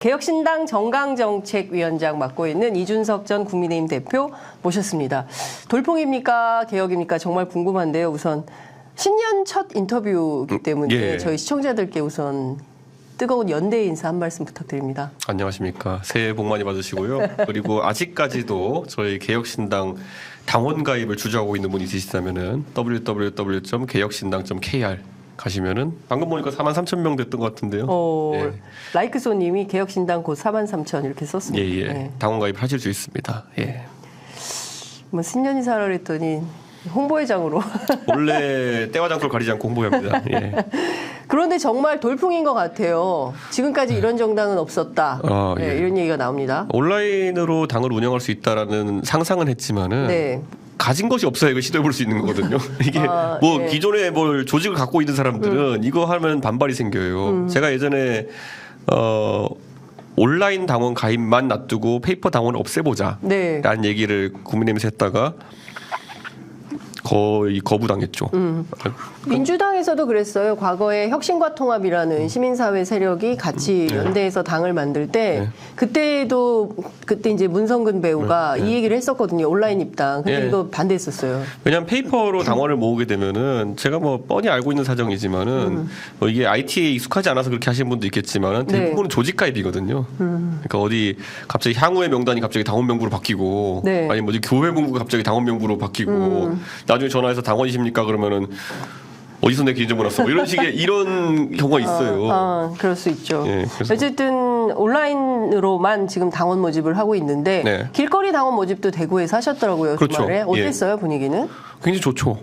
개혁신당 정강정책위원장 맡고 있는 이준석 전 국민의힘 대표 모셨습니다. 돌풍입니까? 개혁입니까? 정말 궁금한데요. 우선 신년 첫 인터뷰이기 때문에 저희 시청자들께 우선 뜨거운 연대 인사 한 말씀 부탁드립니다. 안녕하십니까. 새해 복 많이 받으시고요. 그리고 아직까지도 저희 개혁신당 당원 가입을 주저하고 있는 분이 있으시다면은 www.개혁신당.kr 가시면은 방금 보니까 43,000명 됐던 것 같은데요. 예. 라이크소님이 개혁신당 곧 43,000 이렇게 썼습니다. 예. 네. 당원 가입 하실 수 있습니다. 예. 뭐 신년 인사를 했더니 홍보회장으로 원래 때와 장소를 가리지 않고 홍보합니다. 예. 그런데 정말 돌풍인 것 같아요. 지금까지 이런 정당은 없었다. 이런 얘기가 나옵니다. 온라인으로 당을 운영할 수 있다라는 상상은 했지만은 가진 것이 없어야 이걸 시도해볼 수 있는 거거든요. 이게 기존에 뭘 조직을 갖고 있는 사람들은 이거 하면 반발이 생겨요. 제가 예전에 온라인 당원 가입만 놔두고 페이퍼 당원을 없애보자라는 얘기를 국민의힘에서 했다가 거의 거부당했죠. 민주당에서도 그랬어요. 과거에 혁신과 통합이라는 시민사회 세력이 같이 연대해서 당을 만들 때 그때 이제 문성근 배우가 이 얘기를 했었거든요. 온라인 입당. 근데 이거 반대했었어요. 왜냐하면 페이퍼로 당원을 모으게 되면은 제가 뭐 뻔히 알고 있는 사정이지만은 뭐 이게 IT에 익숙하지 않아서 그렇게 하시는 분도 있겠지만은 대부분은 조직 가입이거든요. 그러니까 어디 갑자기 향후의 명단이 갑자기 당원 명부로 바뀌고 아니 뭐지 교회 문구가 갑자기 당원 명부로 바뀌고 나중에 전화해서 당원이십니까 그러면은 어디서 내 개인정보 났어? 뭐 이런 경우가 있어요. 그럴 수 있죠. 어쨌든 온라인으로만 지금 당원 모집을 하고 있는데 길거리 당원 모집도 대구에서 하셨더라고요. 그렇죠. 주말에. 어땠어요 분위기는? 굉장히 좋죠.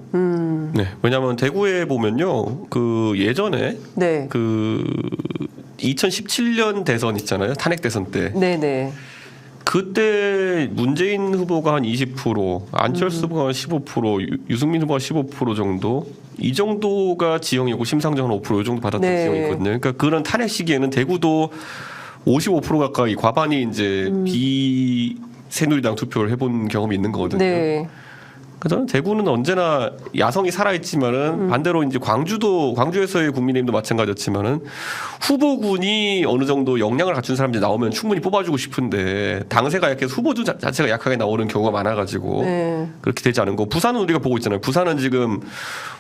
왜냐하면 대구에 보면요, 그 예전에 그 2017년 대선 있잖아요, 탄핵 대선 때. 그때 문재인 후보가 한 20%, 안철수 후보가 한 15%, 유승민 후보가 15% 정도, 이 정도가 지형이고 심상정은 5%이 정도 받았던 지형이거든요. 그러니까 그런 탄핵 시기에는 대구도 55% 가까이 과반이 이제 비새누리당 투표를 해본 경험이 있는 거거든요. 그래서 대구는 언제나 야성이 살아있지만은 반대로 이제 광주에서의 국민의힘도 마찬가지였지만은 후보군이 어느 정도 역량을 갖춘 사람들이 나오면 충분히 뽑아주고 싶은데 당세가 약해서 후보도 자체가 약하게 나오는 경우가 많아가지고 그렇게 되지 않은 거. 부산은 우리가 보고 있잖아요. 부산은 지금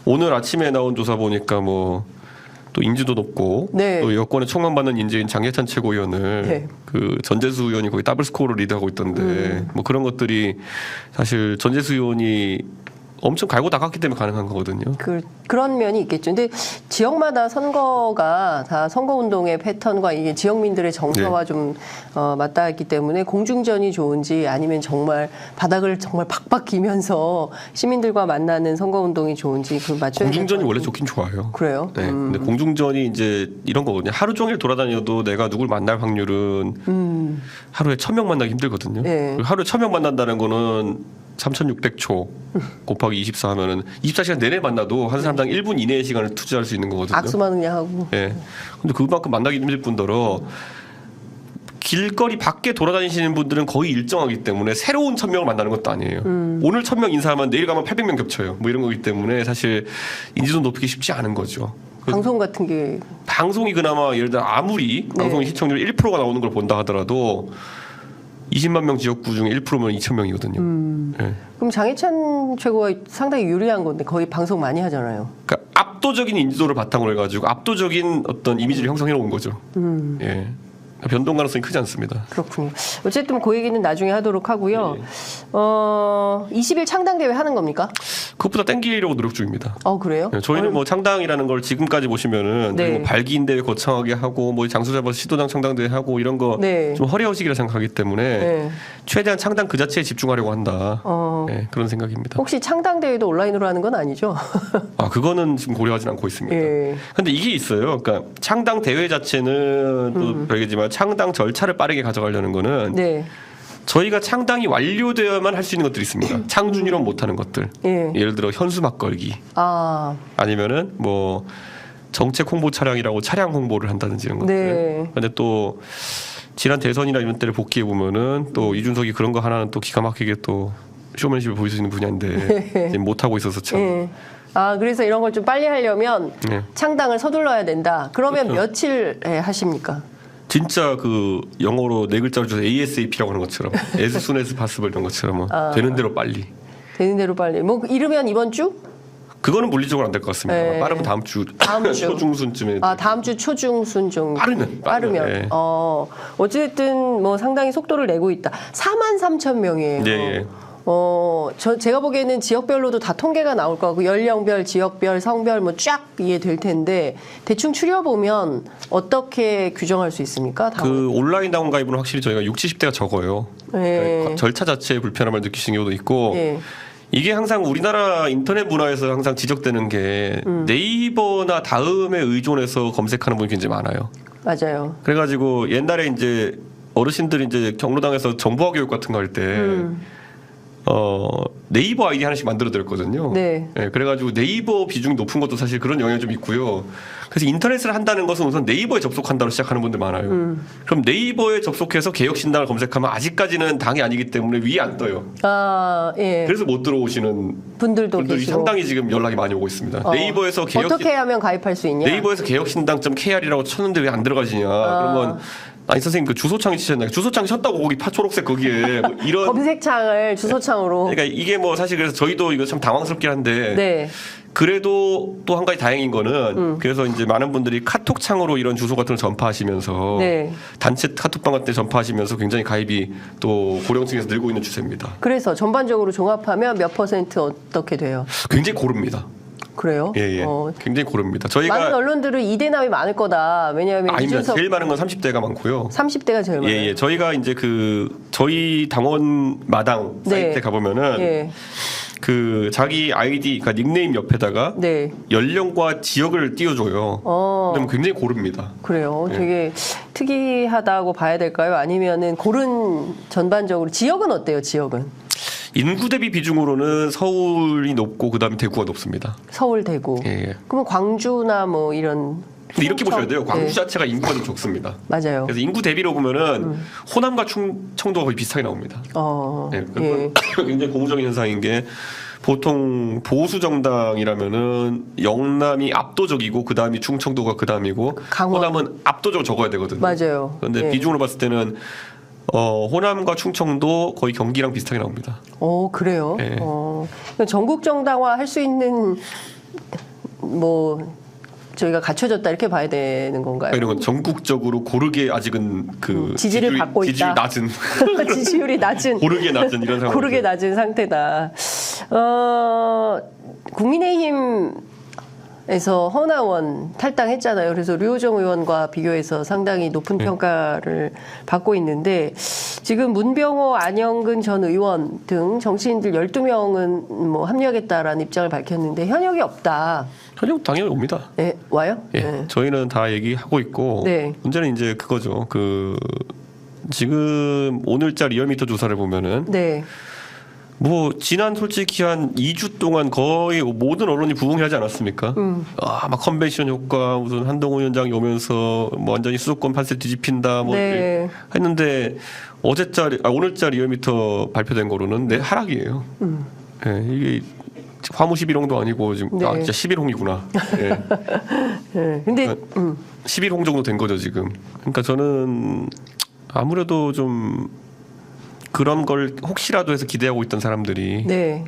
오늘 아침에 나온 조사 보니까 뭐 또 인지도 높고 또 여권에 총망받는 인재인 장예찬 최고위원을 그 전재수 의원이 거의 더블 스코어로 리드하고 있던데 뭐 그런 것들이 사실 전재수 의원이 엄청 갈고 닦았기 때문에 가능한 거거든요. 그런 면이 있겠죠. 근데 지역마다 선거가 다 선거운동의 패턴과 이게 지역민들의 정서와 좀 맞닿았기 때문에 공중전이 좋은지 아니면 정말 바닥을 정말 박박 기면서 시민들과 만나는 선거운동이 좋은지 그걸 맞춰야 공중전이 원래 좋긴 좋아요. 그래요? 근데 공중전이 이제 이런 거거든요. 하루 종일 돌아다녀도 내가 누굴 만날 확률은 하루에 1,000명 만나기 힘들거든요. 하루에 1,000명 만난다는 거는 3,600초 곱하기 24 하면은 24시간 내내 만나도 한 사람당 1분 이내의 시간을 투자할 수 있는 거거든요. 악수만 그냥 하고. 근데 그만큼 만나기 힘들 뿐더러 길거리 밖에 돌아다니시는 분들은 거의 일정하기 때문에 새로운 1,000명을 만나는 것도 아니에요. 오늘 1,000명 인사하면 내일 가면 800명 겹쳐요. 뭐 이런 거기 때문에 사실 인지도 높이기 쉽지 않은 거죠. 방송 같은 게 방송이 그나마 예를 들어 아무리 방송의 시청률 1%가 나오는 걸 본다 하더라도 20만 명 지역구 중에 1%면 2,000명이거든요. 그럼 장혜찬 최고가 상당히 유리한 건데 거의 방송 많이 하잖아요. 그러니까 압도적인 인지도를 바탕으로 해가지고 압도적인 어떤 이미지를 형성해 놓은 거죠. 변동 가능성이 크지 않습니다. 그렇군요. 어쨌든 그 얘기는 나중에 하도록 하고요. 20일 창당대회 하는 겁니까? 그것보다 땡기려고 노력 중입니다. 그래요? 저희는 뭐 창당이라는 걸 지금까지 보시면은 뭐 발기인 대회 거창하게 하고 뭐 장소 잡아서 시도당 창당대회 하고 이런 거 좀 허례허식이라 생각하기 때문에 최대한 창당 그 자체에 집중하려고 한다. 그런 생각입니다. 혹시 창당대회도 온라인으로 하는 건 아니죠? 그거는 지금 고려하진 않고 있습니다. 근데 이게 있어요. 그러니까 창당 대회 자체는 또 별개지만 창당 절차를 빠르게 가져가려는 거는 저희가 창당이 완료되어야만 할 수 있는 것들이 있습니다. 창준이론 못하는 것들. 예를 들어 현수막 걸기. 아니면은 뭐 정책 홍보 차량이라고 차량 홍보를 한다든지 이런 것들. 근데 또 지난 대선이나 이런 때를 복귀해 보면은 또 이준석이 그런 거 하나는 또 기가 막히게 또 쇼맨십을 보일 수 있는 분야인데 못 하고 있어서 참. 그래서 이런 걸 좀 빨리 하려면 창당을 서둘러야 된다. 그러면 며칠에 하십니까? 진짜 그 영어로 네 글자로 줘서 ASAP라고 하는 것처럼 as soon as possible 이런 것처럼 뭐 되는 대로 빨리. 되는 대로 빨리. 뭐 이르면 이번 주? 그거는 물리적으로 안 될 것 같습니다. 네. 빠르면 다음 주 초중순쯤에. 다음 주 초중순 정도. 빠르면. 네. 어쨌든 뭐 상당히 속도를 내고 있다. 43,000명이에요. 네. 제가 보기에는 지역별로도 다 통계가 나올 거고 연령별, 지역별, 성별 뭐 쫙 이해될 텐데 대충 추려보면 어떻게 규정할 수 있습니까? 그 온라인 당원 가입은 확실히 저희가 60, 70대가 적어요. 네. 그러니까 절차 자체에 불편함을 느끼시는 경우도 있고 네. 이게 항상 우리나라 인터넷 문화에서 항상 지적되는 게 네이버나 다음에 의존해서 검색하는 분이 굉장히 많아요. 맞아요. 그래가지고 옛날에 이제 어르신들이 이제 경로당에서 정보화 교육 같은 거 할 때 네이버 아이디 하나씩 만들어 드렸거든요. 네. 네, 그래가지고 네이버 비중이 높은 것도 사실 그런 영향이 좀 있고요. 그래서 인터넷을 한다는 것은 우선 네이버에 접속한다로 시작하는 분들 많아요. 그럼 네이버에 접속해서 개혁신당을 검색하면 아직까지는 당이 아니기 때문에 위에 안 떠요. 예. 그래서 못 들어오시는 분들도 분들이 계시고. 상당히 지금 연락이 많이 오고 있습니다. 네이버에서 어떻게 하면 가입할 수 있냐? 네이버에서 개혁신당.kr이라고 쳤는데 왜 안 들어가지냐? 그러면 아니 선생님 그 주소창 치셨나요? 주소창 쳤다고 거기 초록색 거기에 뭐 이런 검색창을 주소창으로. 그러니까 이게 뭐 사실 그래서 저희도 이거 참 당황스럽긴 한데 네. 그래도 또 한 가지 다행인 거는 그래서 이제 많은 분들이 카톡창으로 이런 주소 같은 걸 전파하시면서 네. 단체 카톡방 같은 데 전파하시면서 굉장히 가입이 또 고령층에서 늘고 있는 추세입니다. 그래서 전반적으로 종합하면 몇 퍼센트 어떻게 돼요? 굉장히 고릅니다. 그래요? 예. 굉장히 고릅니다. 저희가 많은 언론들은 이대남이 많을 거다. 왜냐하면 아닙니다. 이준석 제일 많은 건 30대가 많고요. 30대가 제일 많아요. 예. 저희가 이제 저희 당원 마당 사이트에 네. 가보면은 예. 그 자기 아이디, 그러니까 닉네임 옆에다가 네. 연령과 지역을 띄워줘요. 그러면 굉장히 고릅니다. 그래요. 되게 특이하다고 봐야 될까요? 아니면은 고른 전반적으로 지역은 어때요? 지역은? 인구 대비 비중으로는 서울이 높고 그다음에 대구가 높습니다. 서울, 대구. 예. 그러면 광주나 뭐 이런. 근데 이렇게 보셔야 돼요. 광주 네. 자체가 인구가 좀 적습니다. 맞아요. 그래서 인구 대비로 보면은 호남과 청도가 거의 비슷하게 나옵니다. 예. 굉장히 고무적인 현상인 게 보통 보수 정당이라면은 영남이 압도적이고 그 다음이 충청도가 그 다음이고 강원. 호남은 압도적으로 적어야 되거든요. 맞아요. 그런데 예. 비중으로 봤을 때는 호남과 충청도 거의 경기랑 비슷하게 나옵니다. 그래요. 예. 전국 정당화 할 수 있는 뭐 저희가 갖춰졌다 이렇게 봐야 되는 건가요? 이런 건 전국적으로 고르게 아직은 그 지지를 받고 있다. 지지율 낮은 지지율이 낮은. 고르게 낮은 이런 상황. 고르게 낮은 상태다. 국민의힘에서 허나원 탈당했잖아요. 그래서 류호정 의원과 비교해서 상당히 높은 평가를 받고 있는데 지금 문병호, 안영근 전 의원 등 정치인들 12명은 뭐 합류하겠다라는 입장을 밝혔는데 현역이 없다. 현역 당연히 옵니다. 네, 와요? 예, 네. 저희는 다 얘기하고 있고 네. 문제는 이제 그거죠. 지금 오늘자 리얼미터 조사를 보면은 네. 뭐 지난 솔직히 한 2주 동안 거의 모든 언론이 부응하지 않았습니까? 막 컨벤션 효과 무슨 한동훈 위원장이 오면서 뭐 완전히 수도권 판세 뒤집힌다 뭐 네. 했는데 오늘자 리얼미터 발표된 거로는 하락이에요. 예, 이게 화무 11홍도 아니고 지금 네. 진짜 11홍이구나. 예. 네. 근데 11홍 정도 된 거죠 지금. 그러니까 저는 아무래도 좀 그런 걸 혹시라도 해서 기대하고 있던 사람들이 네.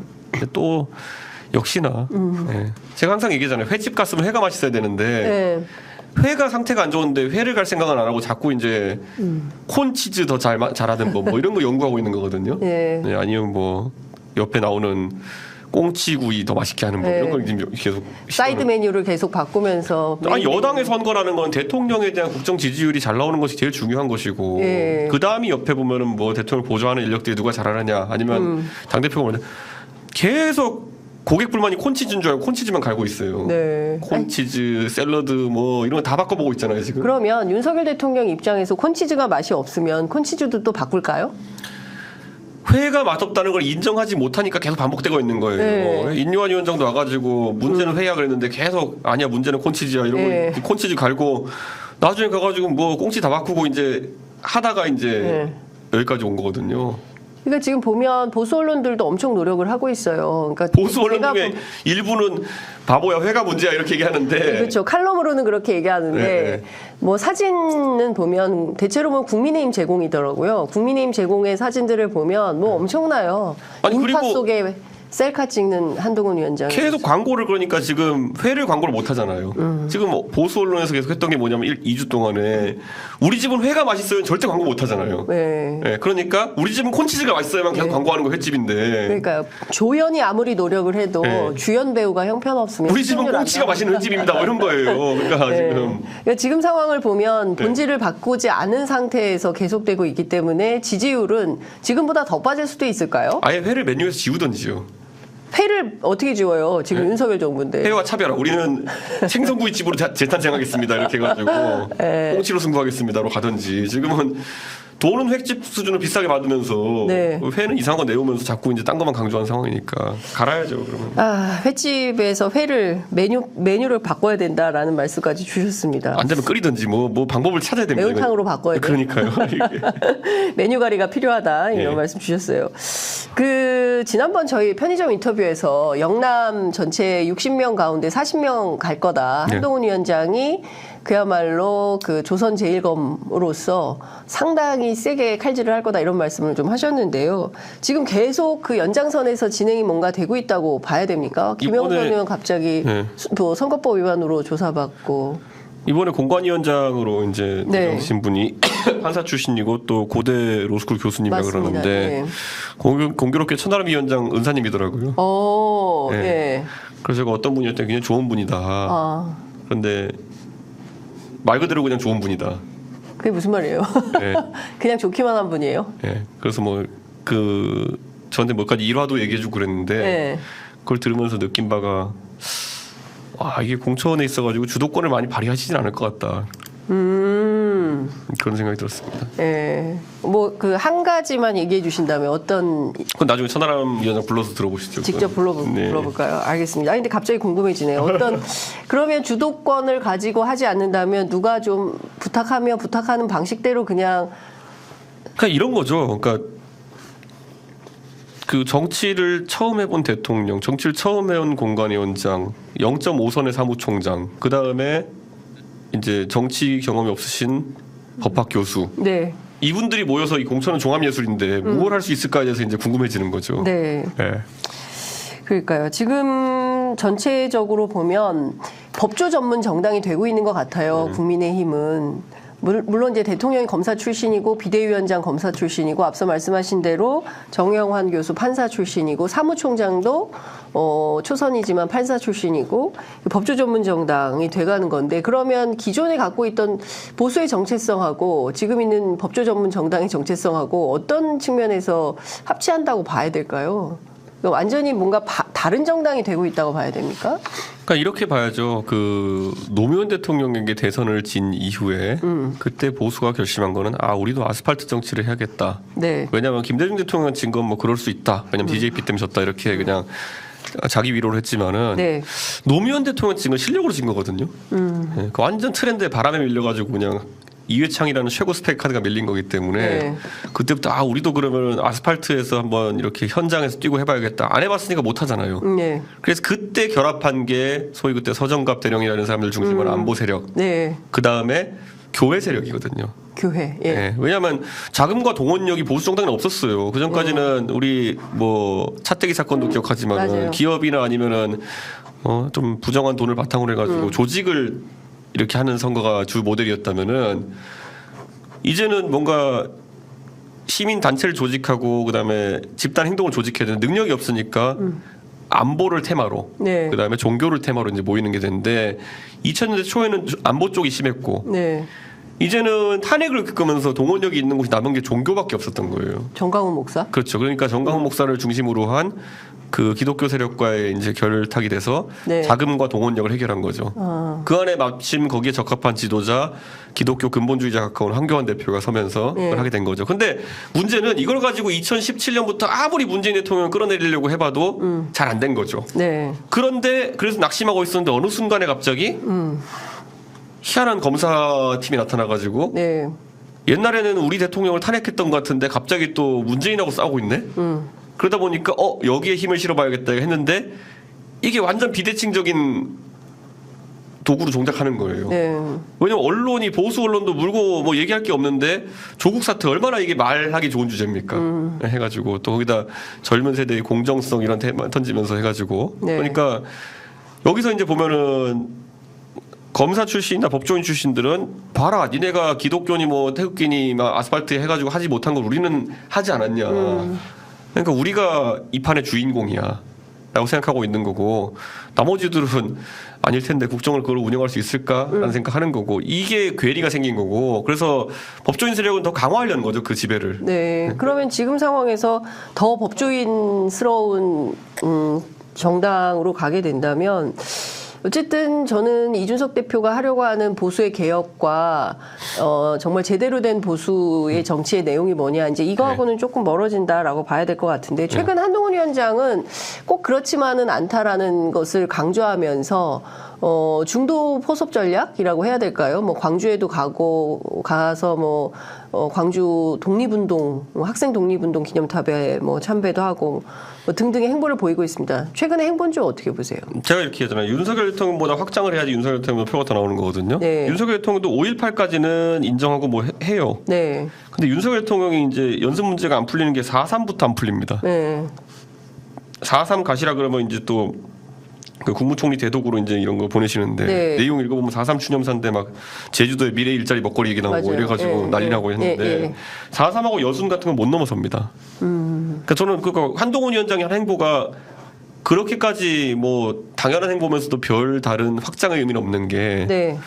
또 역시나 예. 제가 항상 얘기하잖아요. 횟집 갔으면 회가 맛있어야 되는데 네. 회가 상태가 안 좋은데 회를 갈 생각은 안 하고 자꾸 이제 콘치즈 더 잘하는 법 뭐 이런 거 연구하고 있는 거거든요. 네. 네, 아니면 뭐 옆에 나오는 꽁치구이 더 맛있게 하는 법 네. 이런 걸 지금 계속 사이드 메뉴를 계속 바꾸면서 여당의 선거라는 건 대통령에 대한 국정 지지율이 잘 나오는 것이 제일 중요한 것이고 예. 그 다음이 옆에 보면은 뭐 대통령 보조하는 인력들이 누가 잘하느냐 아니면 당 대표가 뭐냐 계속 고객 불만이 콘치즈인 줄 알고 콘치즈만 갈고 있어요. 네. 콘치즈, 샐러드 뭐 이런 거 다 바꿔보고 있잖아요 지금. 그러면 윤석열 대통령 입장에서 콘치즈가 맛이 없으면 콘치즈도 또 바꿀까요? 회가 맛없다는 걸 인정하지 못하니까 계속 반복되고 있는 거예요. 네. 인요한 위원장도 와가지고 문제는 회야 그랬는데 계속 아니야 문제는 콘치즈야 이러고 네. 콘치즈 갈고 나중에 가가지고 뭐 꽁치 다 바꾸고 이제 하다가 이제 네. 여기까지 온 거거든요. 그러니까 지금 보면 보수 언론들도 엄청 노력을 하고 있어요. 그러니까 보수 언론 중에 일부는 바보야 회가 문제야 이렇게 얘기하는데 그렇죠. 칼럼으로는 그렇게 얘기하는데 네. 뭐 사진은 보면 대체로 보면 국민의힘 제공이더라고요. 국민의힘 제공의 사진들을 보면 뭐 엄청나요. 아니, 인파 그리고 속에 셀카 찍는 한동훈 위원장. 계속 광고를 그러니까 지금 회를 광고를 못 하잖아요. 지금 보수 언론에서 계속 했던 게 뭐냐면 2주 동안에 우리 집은 회가 맛있어요. 절대 광고 못 하잖아요. 네. 네, 그러니까 우리 집은 콘치즈가 맛있어야만 계속 광고하는 거 횟집인데 그러니까요. 조연이 아무리 노력을 해도 네. 주연 배우가 형편없으면 우리 집은 꽁치가 맛있는 횟집입니다. 뭐 이런 거예요. 그러니까 네. 지금 그러니까 지금 상황을 보면 본질을 바꾸지 않은 상태에서 계속되고 있기 때문에 지지율은 지금보다 더 빠질 수도 있을까요? 아예 회를 메뉴에서 지우던지요. 회를 어떻게 지워요? 지금 네. 윤석열 정부인데. 회와 차별화. 우리는 생선구이집으로 재탄생하겠습니다. 이렇게 해가지고 네. 꽁치로 승부하겠습니다로 가든지 지금은 돈은 횟집 수준으로 비싸게 받으면서 네. 회는 이상한 거 내오면서 자꾸 이제 딴 것만 강조하는 상황이니까 갈아야죠. 그러면. 아, 횟집에서 회를 메뉴를 바꿔야 된다라는 말씀까지 주셨습니다. 안 되면 끓이든지 뭐 방법을 찾아야 됩니다. 매운탕으로 바꿔야 돼요. 그러니까요. 메뉴 관리가 필요하다 이런 예. 말씀 주셨어요. 그 지난번 저희 편의점 인터뷰에서 영남 전체 60명 가운데 40명 갈 거다. 네. 한동훈 위원장이 그야말로 그 조선제일검으로서 상당히 세게 칼질을 할 거다 이런 말씀을 좀 하셨는데요. 지금 계속 그 연장선에서 진행이 뭔가 되고 있다고 봐야 됩니까? 김영선 이번에- 의원 갑자기 네. 뭐 선거법 위반으로 조사받고. 이번에 공관위원장으로 이제 네. 내정신 분이 판사 출신이고 또 고대 로스쿨 교수님이라 맞습니다. 그러는데 네. 공교롭게 천하람 위원장 은사님이더라고요. 네. 네. 예. 그래서 제가 어떤 분이었더니 굉장히 좋은 분이다. 아, 그런데 말 그대로 그냥 좋은 분이다. 그게 무슨 말이에요? 네. 그냥 좋기만 한 분이에요? 예. 그래서 뭐 저한테 몇가지 일화도 얘기해주고 그랬는데 네. 그걸 들으면서 느낀 바가 이게 공천에 있어가지고 주도권을 많이 발휘하시진 않을 것 같다. 그런 생각이 들었습니다. 예. 뭐 그 한 가지만 얘기해 주신다면 어떤 그건 나중에 천하람 위원장 불러서 들어보시죠. 직접 네. 불러볼까요? 알겠습니다. 근데 갑자기 궁금해지네요. 어떤 그러면 주도권을 가지고 하지 않는다면 누가 좀 부탁하는 방식대로 그냥 그러니까 이런 거죠. 그러니까 그 정치를 처음 해본 대통령, 정치를 처음 해온 공관위원장, 0.5선의 사무총장, 그 다음에 이제 정치 경험이 없으신 법학 교수. 네. 이분들이 모여서 이 공천은 종합예술인데 뭘 할 수 있을까에 대해서 이제 궁금해지는 거죠. 네. 네. 그러니까요. 지금 전체적으로 보면 법조 전문 정당이 되고 있는 것 같아요. 국민의힘은. 물론 이제 대통령이 검사 출신이고 비대위원장 검사 출신이고 앞서 말씀하신 대로 정영환 교수 판사 출신이고 사무총장도 초선이지만 판사 출신이고 법조 전문 정당이 돼가는 건데 그러면 기존에 갖고 있던 보수의 정체성하고 지금 있는 법조 전문 정당의 정체성하고 어떤 측면에서 합치한다고 봐야 될까요? 완전히 뭔가 다른 정당이 되고 있다고 봐야 됩니까? 그러니까 이렇게 봐야죠. 그 노무현 대통령에게 대선을 진 이후에 그때 보수가 결심한 거는 우리도 아스팔트 정치를 해야겠다. 네. 왜냐하면 김대중 대통령 진 건 뭐 그럴 수 있다. 왜냐면 DJP 때문에 졌다 이렇게 그냥 자기 위로를 했지만은 네. 노무현 대통령 진 건 실력으로 진 거거든요. 네, 그 완전 트렌드에 바람에 밀려가지고 그냥 이회창이라는 최고 스펙 카드가 밀린 거기 때문에 네. 그때부터 우리도 그러면 아스팔트에서 한번 이렇게 현장에서 뛰고 해봐야겠다. 안 해봤으니까 못 하잖아요. 네. 그래서 그때 결합한 게 소위 그때 서정갑 대령이라는 사람들 중심으로 안보 세력, 네. 그 다음에 교회 세력이거든요. 교회. 예. 네, 왜냐하면 자금과 동원력이 보수 정당에는 없었어요. 그 전까지는 우리 뭐 차떼기 사건도 기억하지만 맞아요. 기업이나 아니면은 좀 부정한 돈을 바탕으로 해가지고 조직을 이렇게 하는 선거가 주 모델이었다면은 이제는 뭔가 시민 단체를 조직하고 그다음에 집단 행동을 조직해야 되는 능력이 없으니까 안보를 테마로 네. 그다음에 종교를 테마로 이제 모이는 게 되는데 2000년대 초에는 안보 쪽이 심했고 네. 이제는 탄핵을 겪으면서 동원력이 있는 곳이 남은 게 종교밖에 없었던 거예요. 정강훈 목사? 그렇죠. 그러니까 정강훈 목사를 중심으로 한 그 기독교 세력과의 이제 결탁이 돼서 네. 자금과 동원력을 해결한 거죠. 그 안에 마침 거기에 적합한 지도자 기독교 근본주의자 가까운 황교안 대표가 서면서 네. 그걸 하게 된 거죠. 근데 문제는 이걸 가지고 2017년부터 아무리 문재인 대통령을 끌어내리려고 해봐도 잘 안 된 거죠. 네. 그런데 그래서 낙심하고 있었는데 어느 순간에 갑자기 희한한 검사팀이 나타나가지고 네. 옛날에는 우리 대통령을 탄핵했던 것 같은데 갑자기 또 문재인하고 싸우고 있네. 그러다 보니까 여기에 힘을 실어봐야겠다 했는데 이게 완전 비대칭적인 도구로 종작하는 거예요. 네. 왜냐면 언론이 보수 언론도 물고 뭐 얘기할 게 없는데 조국 사태 얼마나 이게 말하기 좋은 주제입니까? 해가지고 또 거기다 젊은 세대의 공정성 이런 테마 던지면서 해가지고 네. 그러니까 여기서 이제 보면은 검사 출신이나 법조인 출신들은 봐라 니네가 기독교니 뭐 태극기니 막 아스팔트 해가지고 하지 못한 걸 우리는 하지 않았냐. 그러니까 우리가 이 판의 주인공이야. 라고 생각하고 있는 거고 나머지들은 아닐 텐데 국정을 그걸 운영할 수 있을까라는 생각하는 거고 이게 괴리가 생긴 거고 그래서 법조인 세력은 더 강화하려는 거죠 그 지배를. 네. 그러면 지금 상황에서 더 법조인스러운 정당으로 가게 된다면 어쨌든 저는 이준석 대표가 하려고 하는 보수의 개혁과 정말 제대로 된 보수의 정치의 내용이 뭐냐 이제 이거하고는 조금 멀어진다라고 봐야 될 것 같은데 최근 한동훈 위원장은 꼭 그렇지만은 않다라는 것을 강조하면서 중도 포섭 전략이라고 해야 될까요? 뭐 광주에도 가서 뭐 광주 독립운동 학생 독립운동 기념탑에 뭐 참배도 하고 뭐 등등의 행보를 보이고 있습니다. 최근의 행보는 좀 어떻게 보세요? 제가 이렇게 하잖아요. 윤석열 대통령보다 확장을 해야지 윤석열 대통령 표가 더 나오는 거거든요. 네. 윤석열 대통령도 5.18까지는 인정하고 뭐 해요. 네. 근데 윤석열 대통령이 이제 연습 문제가 안 풀리는 게 4.3부터 안 풀립니다. 네. 4.3 가시라 그러면 이제 또 그 국무총리 대독으로 이제 이런 거 보내시는데 네. 내용 읽어보면 4.3 추념사인데 막 제주도에 미래 일자리 먹거리 얘기 나오고 맞아요. 이래가지고 예, 난리 예. 나고 했는데 예, 예. 4.3하고 여순 같은 건 못 넘어섭니다. 그러니까 저는 그거 한동훈 위원장이 한 행보가 그렇게까지 뭐 당연한 행보면서도 별 다른 확장의 의미는 없는 게 네.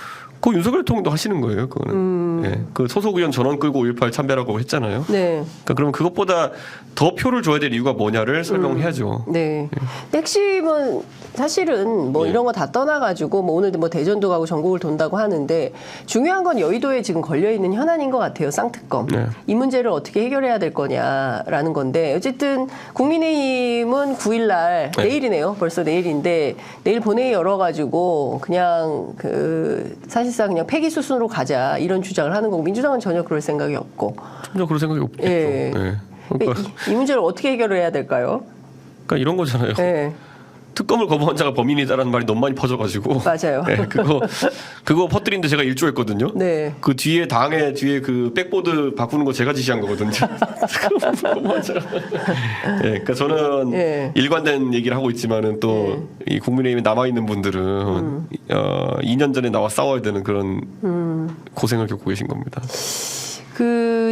그거 윤석열 대통령도 하시는 거예요. 그거는. 예. 그 소속 의원 전원 끌고 5.18 참배라고 했잖아요. 네. 그러니까 그러면 그것보다 더 표를 줘야 될 이유가 뭐냐를 설명해야죠. 네. 핵심은 사실은 뭐 예. 이런 거 다 떠나가지고 뭐 오늘도 뭐 대전도 가고 전국을 돈다고 하는데 중요한 건 여의도에 지금 걸려있는 현안인 것 같아요. 쌍특검. 네. 이 문제를 어떻게 해결해야 될 거냐라는 건데 어쨌든 국민의힘은 9일날 네. 내일이네요. 벌써 내일인데 내일 본회의 열어가지고 그냥 사실상 그냥 폐기 수순으로 가자 이런 주장을 하는 거고 민주당은 전혀 그럴 생각이 없고. 전혀 그럴 생각이 없겠죠. 예. 예. 그러니까, 이 문제를 어떻게 해결을 해야 될까요? 그러니까 이런 거잖아요. 네. 특검을 거부한 자가 범인이다라는 말이 너무 많이 퍼져가지고. 맞아요. 예, 그거 퍼뜨리는데 제가 일조했거든요. 네. 그 뒤에 당에 뒤에 그 백보드 바꾸는 거 제가 지시한 거거든요. 예, 그러니까 저는 예. 일관된 얘기를 하고 있지만은 또 이 국민의힘에 남아 있는 분들은 2년 전에 나와 싸워야 되는 그런 고생을 겪고 계신 겁니다.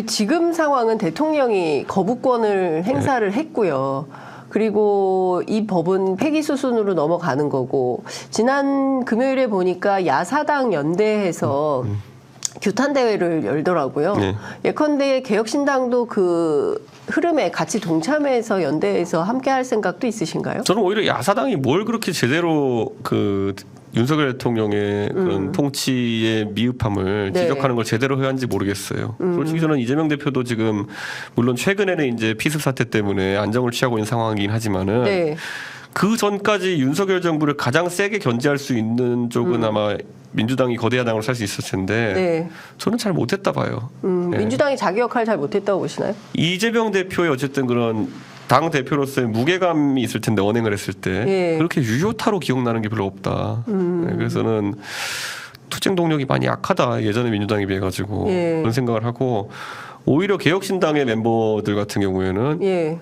지금 상황은 대통령이 거부권을 행사를 했고요. 그리고 이 법은 폐기 수순으로 넘어가는 거고 지난 금요일에 보니까 야사당 연대해서 규탄 대회를 열더라고요. 네. 예컨대 개혁신당도 그 흐름에 같이 동참해서 연대해서 함께할 생각도 있으신가요? 저는 오히려 야사당이 뭘 그렇게 제대로 그 윤석열 대통령의 그런 통치의 미흡함을 네. 지적하는 걸 제대로 해야 하는지 모르겠어요. 솔직히 저는 이재명 대표도 지금 물론 최근에는 이제 피습 사태 때문에 안정을 취하고 있는 상황이긴 하지만은 네. 그 전까지 윤석열 정부를 가장 세게 견제할 수 있는 쪽은 아마 민주당이 거대 야당으로 살 수 있을 텐데 네. 저는 잘 못했다 봐요. 네. 민주당이 자기 역할을 잘 못했다고 보시나요? 이재명 대표의 어쨌든 그런 당 대표로서의 무게감이 있을 텐데 언행을 했을 때 예. 그렇게 유효타로 기억나는 게 별로 없다. 네, 그래서는 투쟁 동력이 많이 약하다 예전에 민주당에 비해 가지고 예. 그런 생각을 하고 오히려 개혁신당의 멤버들 같은 경우에는 예.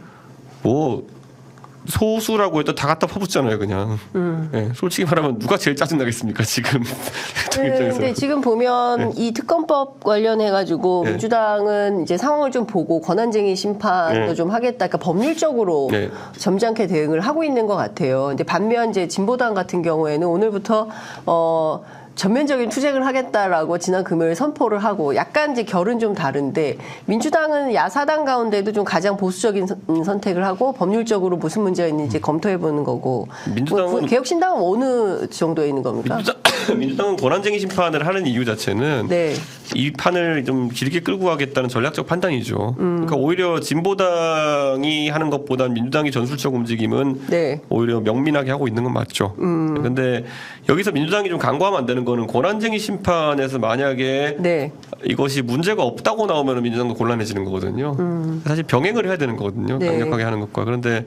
뭐 소수라고 해도 다 갖다 퍼붓잖아요, 그냥. 예, 솔직히 말하면 누가 제일 짜증 나겠습니까, 지금 대통령 입장에서. 근데 지금 보면 이 특검법 관련해 가지고 네. 민주당은 이제 상황을 좀 보고 권한쟁의 심판도 네. 좀 하겠다. 그러니까 법률적으로 네. 점잖게 대응을 하고 있는 것 같아요. 근데 반면 이제 진보당 같은 경우에는 오늘부터 전면적인 투쟁을 하겠다라고 지난 금요일 선포를 하고 약간 이제 결은 좀 다른데 민주당은 야사당 가운데도 좀 가장 보수적인 선택을 하고 법률적으로 무슨 문제가 있는지 검토해 보는 거고 민주당은 개혁신당은 어느 정도에 있는 겁니까? 민주당은 권한쟁의 심판을 하는 이유 자체는 네. 이 판을 좀 길게 끌고 가겠다는 전략적 판단이죠. 그러니까 오히려 진보당이 하는 것보다 민주당이 전술적 움직임은 네. 오히려 명민하게 하고 있는 건 맞죠. 그런데 여기서 민주당이 좀 간과하면 안 되는 거는 권한쟁의 심판에서 만약에 네. 이것이 문제가 없다고 나오면 민주당도 곤란해지는 거거든요. 사실 병행을 해야 되는 거거든요. 네. 강력하게 하는 것과. 그런데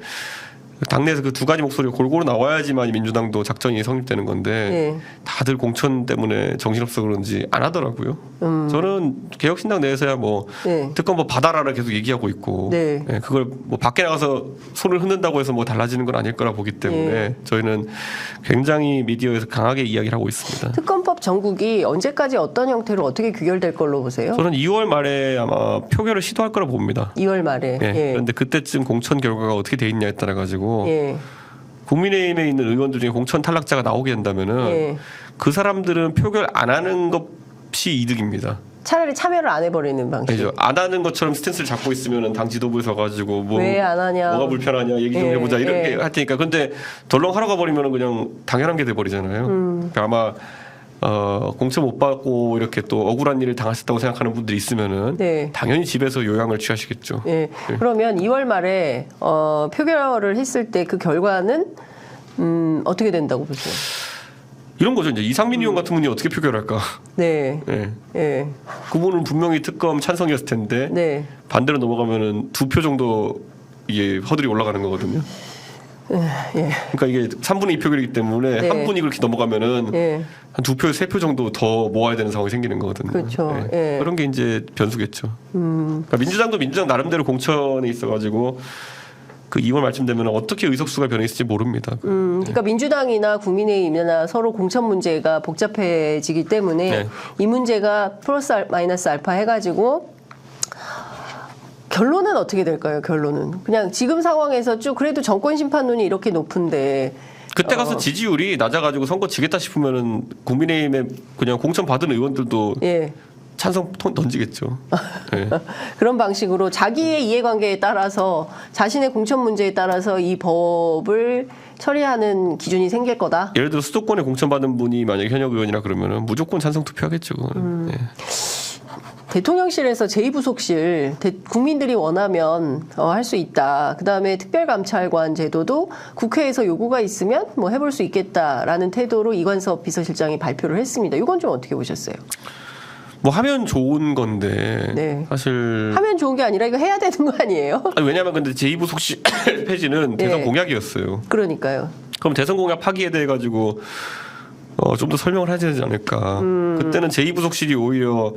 당내에서 그 두 가지 목소리가 골고루 나와야지만 민주당도 작전이 성립되는 건데 네. 다들 공천 때문에 정신없어 그런지 안 하더라고요. 저는 개혁신당 내에서야 뭐 네. 특검 뭐 받아라라 계속 얘기하고 있고 네. 예, 그걸 뭐 밖에 나가서 손을 흔든다고 해서 뭐 달라지는 건 아닐 거라 보기 때문에 저희는 굉장히 미디어에서 강하게 이야기를 하고 있습니다. 특검법 전국이 언제까지 어떤 형태로 어떻게 규결될 걸로 보세요? 저는 2월 말에 아마 표결을 시도할 거라 봅니다. 2월 말에. 예, 예. 그런데 그때쯤 공천 결과가 어떻게 돼 있냐에 따라 가지고 예. 국민의힘에 있는 의원들 중에 공천 탈락자가 나오게 된다면은 예. 그 사람들은 표결 안 하는 것이 이득입니다. 차라리 참여를 안 해버리는 방식. 아니죠. 안 하는 것처럼 스탠스를 잡고 있으면은 당 지도부에 서가지고 뭐 왜 안 하냐. 뭐가 불편하냐 얘기 좀 예, 해보자 이렇게 예. 할 테니까. 근데 덜렁 하러 가버리면은 그냥 당연한 게 돼버리잖아요. 그러니까 아마 공천 못 받고 이렇게 또 억울한 일을 당하셨다고 생각하는 분들이 있으면은 네. 당연히 집에서 요양을 취하시겠죠. 예. 그러면 2월 말에 표결을 했을 때 그 결과는 어떻게 된다고 보세요? 이런 거죠. 이제 이상민 의원 같은 분이 어떻게 표결할까? 네. 예. 예. 그분은 분명히 특검 찬성이었을 텐데 네. 반대로 넘어가면은 2표 정도 이게 허들이 올라가는 거거든요. 예. 그러니까 이게 3분의 2 표결이기 때문에 네. 한 분이 그렇게 넘어가면은 예. 한 2표, 3표 정도 더 모아야 되는 상황이 생기는 거거든요. 그렇죠. 예. 그런 게 이제 변수겠죠. 그러니까 민주당도 민주당 나름대로 공천에 있어가지고 그 2월 말쯤 되면 어떻게 의석수가 변해 있을지 모릅니다. 그러니까 민주당이나 국민의힘이나 서로 공천 문제가 복잡해지기 때문에 네. 이 문제가 플러스 마이너스 알파 해가지고 결론은 어떻게 될까요? 결론은 그냥 지금 상황에서 쭉 그래도 정권 심판론이 이렇게 높은데 그때 가서 지지율이 낮아가지고 선거 지겠다 싶으면은 국민의힘에 그냥 공천 받은 의원들도 예. 찬성 던지겠죠. 예. 그런 방식으로 자기의 이해관계에 따라서 자신의 공천 문제에 따라서 이 법을 처리하는 기준이 생길 거다. 예를 들어 수도권에 공천받은 분이 만약에 현역 의원이라 그러면은 무조건 찬성 투표하겠죠. 예. 대통령실에서 제2부속실 국민들이 원하면 할 수 있다. 그다음에 특별감찰관 제도도 국회에서 요구가 있으면 뭐 해볼 수 있겠다라는 태도로 이관섭 비서실장이 발표를 했습니다. 이건 좀 어떻게 보셨어요? 뭐 하면 좋은 건데 네. 사실 하면 좋은 게 아니라 이거 해야 되는 거 아니에요? 아니, 왜냐하면 근데 제2부속실 폐지는 대선 네. 공약이었어요. 그러니까요. 그럼 대선 공약 파기에 대해 가지고 좀 더 설명을 해야 되지 않을까. 그때는 제2부속실이 오히려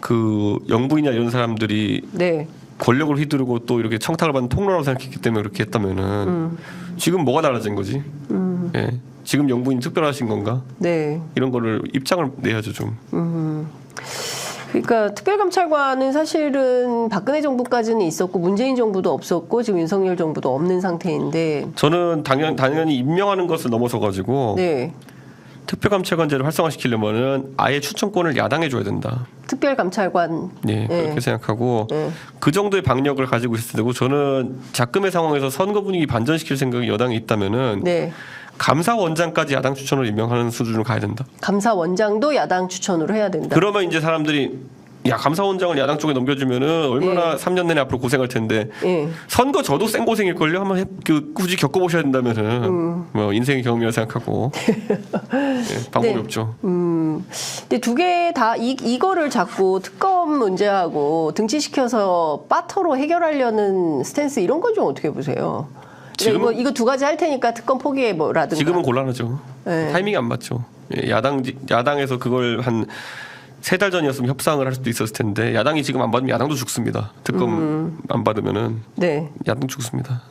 그 영부인이나 이런 사람들이 네. 권력을 휘두르고 또 이렇게 청탁을 받는 통로라고 생각했기 때문에 그렇게 했다면은 지금 뭐가 달라진 거지? 예. 지금 영부인 특별하신 건가? 네. 이런 거를 입장을 내야죠 좀. 그러니까 특별감찰관은 사실은 박근혜 정부까지는 있었고 문재인 정부도 없었고 지금 윤석열 정부도 없는 상태인데. 저는 당연히 임명하는 것을 넘어서 가지고 네. 특별감찰관제를 활성화시키려면은 아예 추천권을 야당에 줘야 된다. 특별감찰관. 네, 그렇게 생각하고 네. 그 정도의 방력을 가지고 있을 때고 저는 작금의 상황에서 선거 분위기 반전시킬 생각이 여당에 있다면은 네. 감사원장까지 야당 추천으로 임명하는 수준으로 가야 된다. 감사원장도 야당 추천으로 해야 된다. 그러면 이제 사람들이 야 감사원장을 야당 쪽에 넘겨주면은 얼마나 3년 내내 앞으로 고생할 텐데 예. 선거 저도 생 고생일걸요. 한번 굳이 겪어보셔야 된다면은 뭐 인생의 경험이라 생각하고 예, 방법이 네. 없죠. 근데 두 개 다 이거를 자꾸 특검 문제하고 등치시켜서 빠터로 해결하려는 스탠스 이런 건 좀 어떻게 보세요? 지금은- 이거 두 가지 할 테니까 특검 포기해 뭐라든가. 지금은 곤란하죠. 네. 타이밍이 안 맞죠. 예, 야당에서 그걸 한 3달 전이었으면 협상을 할 수도 있었을 텐데 야당이 지금 안 받으면 야당도 죽습니다. 특검 안 받으면은 네. 야당 죽습니다.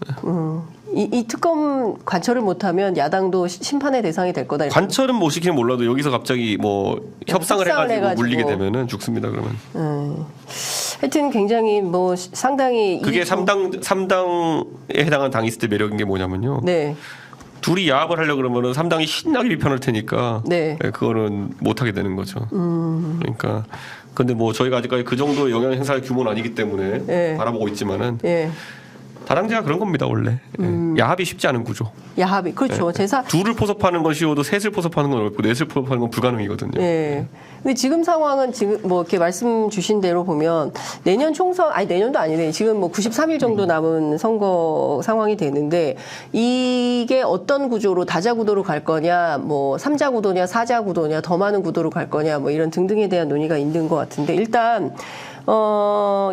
이 특검 관철을 못하면 야당도 심판의 대상이 될 거다. 이렇게. 관철은 못 시키면 몰라도 여기서 갑자기 뭐 협상을 해가지고 물리게 해가지고. 되면은 죽습니다. 그러면 하여튼 굉장히 뭐 상당히 그게 3당에 해당하는 당이 있을 때 매력인 게 뭐냐면요. 네. 둘이 야합을 하려 그러면은 3당이 신나게 비판할 테니까 네. 그거는 못 하게 되는 거죠. 그러니까 근데 뭐 저희가 아직까지 그 정도의 영향 행사할 규모는 아니기 때문에 네. 바라보고 있지만은 예. 다당제가 그런 겁니다 원래. 야합이 쉽지 않은 구조. 야합이 그렇죠. 제사 둘을 포섭하는 건 쉬워도 셋을 포섭하는 건 어렵고 넷을 포섭하는 건 불가능이거든요. 네. 근데 지금 상황은 지금 뭐 이렇게 말씀 주신 대로 보면 내년 총선 아니 내년도 아니네. 지금 뭐 93일 정도 남은 선거 상황이 되는데 이게 어떤 구조로 다자 구도로 갈 거냐, 뭐 3자 구도냐, 4자 구도냐, 더 많은 구도로 갈 거냐, 뭐 이런 등등에 대한 논의가 있는 것 같은데 일단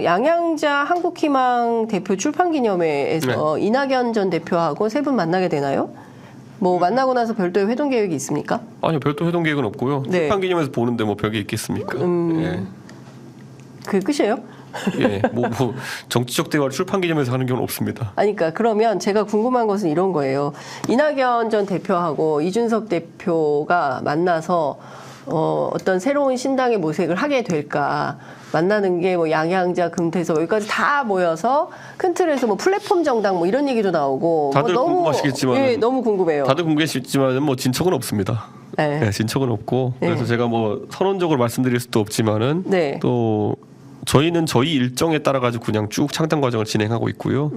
양양자 한국희망 대표 출판기념회에서 이낙연 전 대표하고 세 분 만나게 되나요? 뭐 만나고 나서 별도의 회동 계획이 있습니까? 아니요, 별도 회동 계획은 없고요. 네. 출판기념회에서 보는데 뭐 별게 있겠습니까? 예. 그게 끝이에요? 예, 뭐 정치적 대화를 출판기념회에서 하는 경우는 없습니다. 아니, 그러니까 그러면 제가 궁금한 것은 이런 거예요. 이낙연 전 대표하고 이준석 대표가 만나서 어떤 새로운 신당의 모색을 하게 될까? 만나는 게 뭐 양양자, 금태섭 여기까지 다 모여서 큰 틀에서 뭐 플랫폼 정당 뭐 이런 얘기도 나오고 다들 뭐 너무 궁금하시겠지만 예, 너무 궁금해요. 다들 궁금하시겠지만 뭐 진척은 없습니다. 네. 네, 진척은 없고 네. 그래서 제가 뭐 선언적으로 말씀드릴 수도 없지만은 네. 또 저희는 저희 일정에 따라 가지고 그냥 쭉 창당 과정을 진행하고 있고요.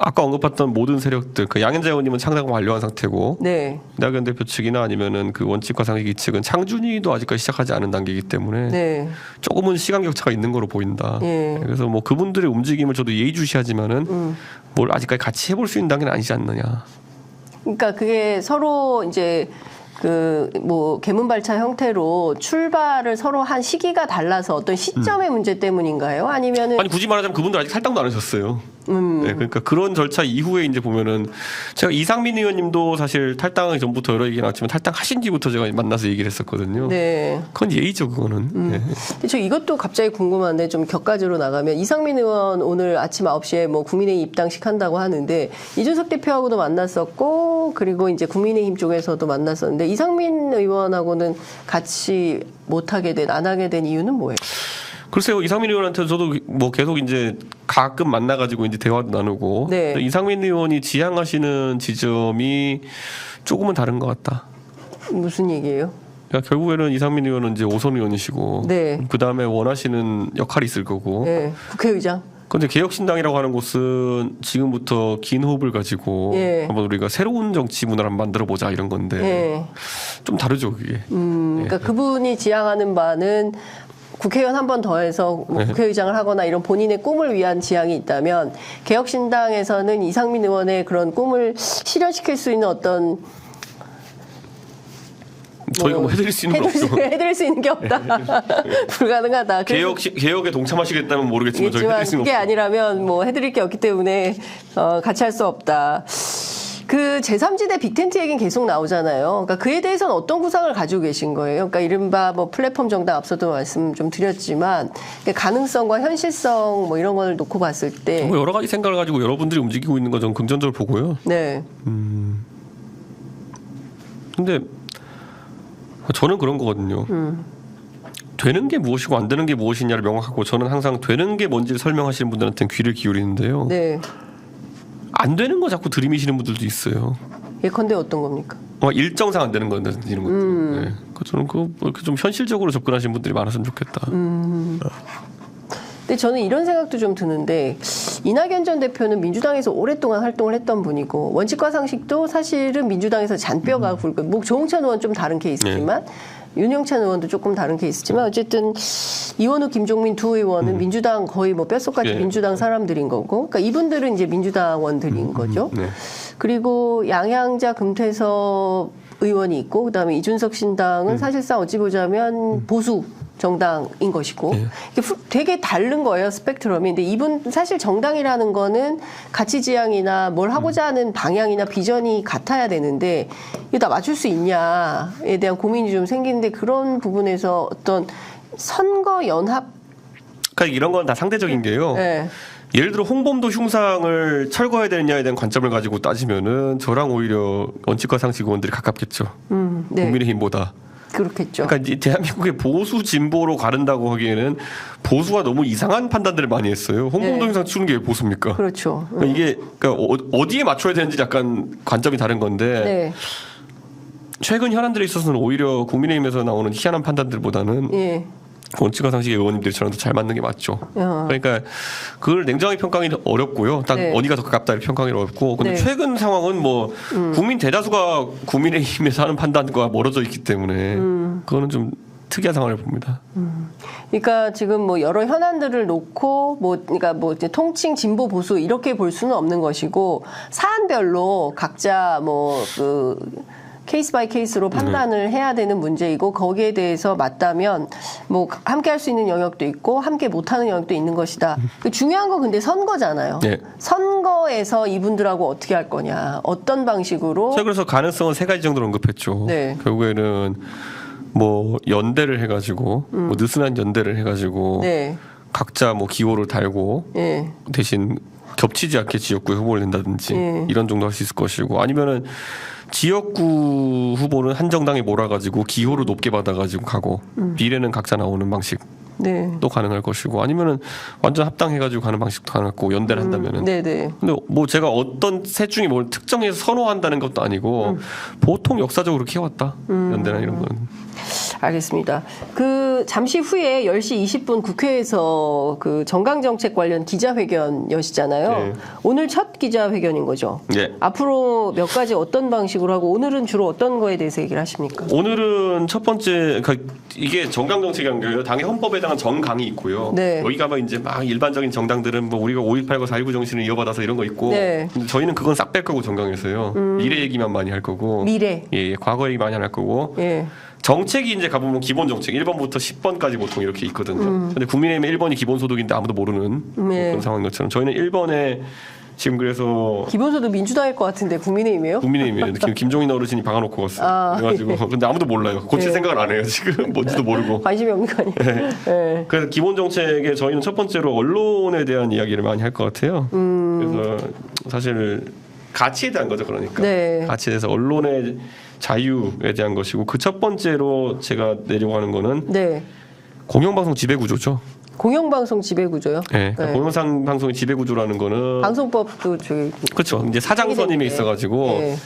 아까 언급했던 모든 세력들, 그 양현자 의원님은 창당을 완료한 상태고, 네. 이낙연 대표 측이나 아니면은 그 원칙과 상위기 측은 창준이도 아직까지 시작하지 않은 단계이기 때문에 네. 조금은 시간 격차가 있는 거로 보인다. 예. 그래서 뭐 그분들의 움직임을 저도 예의주시하지만은 뭘 아직까지 같이 해볼 수 있는 단계는 아니지 않느냐. 그러니까 그게 서로 이제 그 뭐 개문발차 형태로 출발을 서로 한 시기가 달라서 어떤 시점의 문제 때문인가요? 아니면은 아니 굳이 말하자면 그분들 아직 탈당도 안 하셨어요. 네, 그러니까 그런 절차 이후에 이제 보면은 제가 이상민 의원님도 사실 탈당하기 전부터 여러 얘기 나왔지만 탈당하신 뒤부터 제가 만나서 얘기를 했었거든요. 네. 그건 예의죠, 그거는. 네. 근데 저 이것도 갑자기 궁금한데 좀 격가지로 나가면 이상민 의원 오늘 아침 9시에 뭐 국민의힘 입당식 한다고 하는데 이준석 대표하고도 만났었고 그리고 이제 국민의힘 쪽에서도 만났었는데 이상민 의원하고는 같이 못하게 된, 안 하게 된 이유는 뭐예요? 글쎄요, 이상민 의원한테 저도 뭐 계속 이제 가끔 만나가지고 이제 대화도 나누고. 네. 이상민 의원이 지향하시는 지점이 조금은 다른 것 같다. 무슨 얘기예요? 그러니까 결국에는 이상민 의원은 이제 오선 의원이시고. 네. 그 다음에 원하시는 역할이 있을 거고. 네. 국회의장. 근데 개혁신당이라고 하는 곳은 지금부터 긴 호흡을 가지고 예. 한번 우리가 새로운 정치 문화를 한번 만들어 보자 이런 건데 네. 좀 다르죠 그게. 그러니까 그분이 지향하는 바는 국회의원 한 번 더해서 뭐 국회의장을 하거나 이런 본인의 꿈을 위한 지향이 있다면 개혁신당에서는 이상민 의원의 그런 꿈을 실현시킬 수 있는 어떤 저희가 뭐 해드릴 수 있는 건 없죠. 해드릴 수 있는 게 없다. 불가능하다. 개혁에 동참하시겠다면 모르겠지만 저희 해드릴 수 있는 그게 없죠. 아니라면 뭐 해드릴 게 없기 때문에 같이 할 수 없다. 그 제3지대 빅텐트 얘기는 계속 나오잖아요. 그러니까 그에 대해서는 어떤 구상을 가지고 계신 거예요? 그러니까 이른바 뭐 플랫폼 정당 앞서도 말씀 좀 드렸지만 가능성과 현실성 뭐 이런 걸 놓고 봤을 때 뭐 여러 가지 생각을 가지고 여러분들이 움직이고 있는 건 저는 긍정적으로 보고요. 네. 근데 저는 그런 거거든요. 되는 게 무엇이고 안 되는 게 무엇이냐를 명확하고 저는 항상 되는 게 뭔지를 설명하시는 분들한테는 귀를 기울이는데요. 네. 안 되는 거 자꾸 들이미시는 분들도 있어요. 예컨대 어떤 겁니까? 일정상 안 되는 건데 이런 것들. 네. 저는 그렇게 좀 현실적으로 접근하시는 분들이 많았으면 좋겠다. 근데 저는 이런 생각도 좀 드는데 이낙연 전 대표는 민주당에서 오랫동안 활동을 했던 분이고 원칙과 상식도 사실은 민주당에서 잔뼈가 굵고 뭐 조홍찬 의원 좀 다른 케이스지만 윤영찬 의원도 조금 다른 케이스지만 어쨌든 이원우, 김종민 두 의원은 민주당 거의 뭐 뼛속까지 민주당 사람들인 거고 그러니까 이분들은 이제 민주당원들인 거죠. 네. 그리고 양양자, 금태섭 의원이 있고 그다음에 이준석 신당은 사실상 어찌 보자면 보수 정당인 것이고 이게 되게 다른 거예요 스펙트럼이. 근데 이분 사실 정당이라는 거는 가치 지향이나 뭘 하고자 하는 방향이나 비전이 같아야 되는데 이거 다 맞출 수 있냐에 대한 고민이 좀 생기는데 그런 부분에서 어떤 선거 연합 그러니까 이런 건 다 상대적인 게요. 네. 예를 들어 홍범도 흉상을 철거해야 되느냐에 대한 관점을 가지고 따지면은 저랑 오히려 원칙과 상식 의원들이 가깝겠죠. 네. 국민의힘보다. 그렇겠죠. 그러니까 이제 대한민국의 보수 진보로 가른다고 하기에는 보수가 너무 이상한 판단들을 많이 했어요. 홍범도 흉상 치우는 게 왜 보수입니까? 그렇죠. 그러니까 이게 그러니까 어디에 맞춰야 되는지 약간 관점이 다른 건데 네. 최근 현안들에 있어서는 오히려 국민의힘에서 나오는 희한한 판단들보다는 예. 원칙과 상식의 의원님들이 저랑 더 잘 맞는 게 맞죠. 그러니까 그걸 냉정하게 평가하기 어렵고요. 딱 네. 어디가 더 가깝다 평가하기 어렵고. 근데 네. 최근 상황은 뭐 국민 대다수가 국민의힘에서 하는 판단과 멀어져 있기 때문에 그거는 좀 특이한 상황을 봅니다. 그러니까 지금 뭐 여러 현안들을 놓고 그러니까 이제 통칭 진보 보수 이렇게 볼 수는 없는 것이고 사안별로 각자 케이스 바이 케이스로 판단을 해야 되는 문제이고 거기에 대해서 맞다면 뭐 함께 할 수 있는 영역도 있고 함께 못하는 영역도 있는 것이다. 중요한 건 근데 선거잖아요. 네. 선거에서 이분들하고 어떻게 할 거냐, 어떤 방식으로. 제가 그래서 가능성은 세 가지 정도로 언급했죠. 네. 결국에는 뭐 연대를 해가지고 뭐 느슨한 연대를 해가지고 네. 각자 뭐 기호를 달고 예. 대신 겹치지 않게 지역구에 후보를 낸다든지 이런 정도 할 수 있을 것이고 아니면은 지역구 후보는 한 정당에 몰아가지고 기호를 높게 받아가지고 가고 비례는 각자 나오는 방식 네. 또 가능할 것이고 아니면은 완전 합당해가지고 가는 방식도 가능하고 연대를 한다면은. 네네. 근데 뭐 제가 어떤 셋 중에 뭘 특정해서 선호한다는 것도 아니고 보통 역사적으로 그렇게 해왔다 연대나 이런 건. 알겠습니다. 잠시 후에 10시 20분 국회에서 정강정책 관련 기자회견 여시잖아요. 네. 오늘 첫 기자회견인 거죠. 네. 앞으로 몇 가지 어떤 방식으로 하고 오늘은 주로 어떤 거에 대해서 얘기를 하십니까? 오늘은 첫 번째 이게 정강정책이라는 거예요. 당의 헌법에 해당한 정강이 있고요. 네. 여기 가면 이제 막 일반적인 정당들은 뭐 우리가 5.18과 4.19 정신을 이어받아서 이런 거 있고 네. 근데 저희는 그건 싹 뺄 거고 정강에서요. 미래 얘기만 많이 할 거고 미래. 예, 과거 얘기 많이 안 할 거고 예. 정책이 이제 가보면 기본 정책 1번부터 10번까지 보통 이렇게 있거든요. 근데 국민의힘의 1번이 기본소득인데 아무도 모르는 네. 그런 상황인 것처럼 저희는 1번에 지금 그래서 기본소득 민주당일 것 같은데 국민의힘이에요? 국민의힘이에요. 김종인 어르신이 박아놓고 갔어요. 아, 그래가지고 근데 아무도 몰라요. 고칠 네. 생각을 안 해요. 지금 뭔지도 모르고. 관심이 없는 거 아니에요? 네. 그래서 기본 정책에 저희는 첫 번째로 언론에 대한 이야기를 많이 할 것 같아요. 그래서 사실 가치에 대한 거죠, 그러니까. 네. 가치에 대해서 언론의 자유에 대한 것이고 그 첫 번째로 제가 내려고 하는 거는 네. 공영방송 지배구조죠. 공영방송 지배구조요? 네. 그러니까 공영방송의 지배구조라는 거는 방송법도 저기 그렇죠. 이제 사장 선임에 있어가지고 네.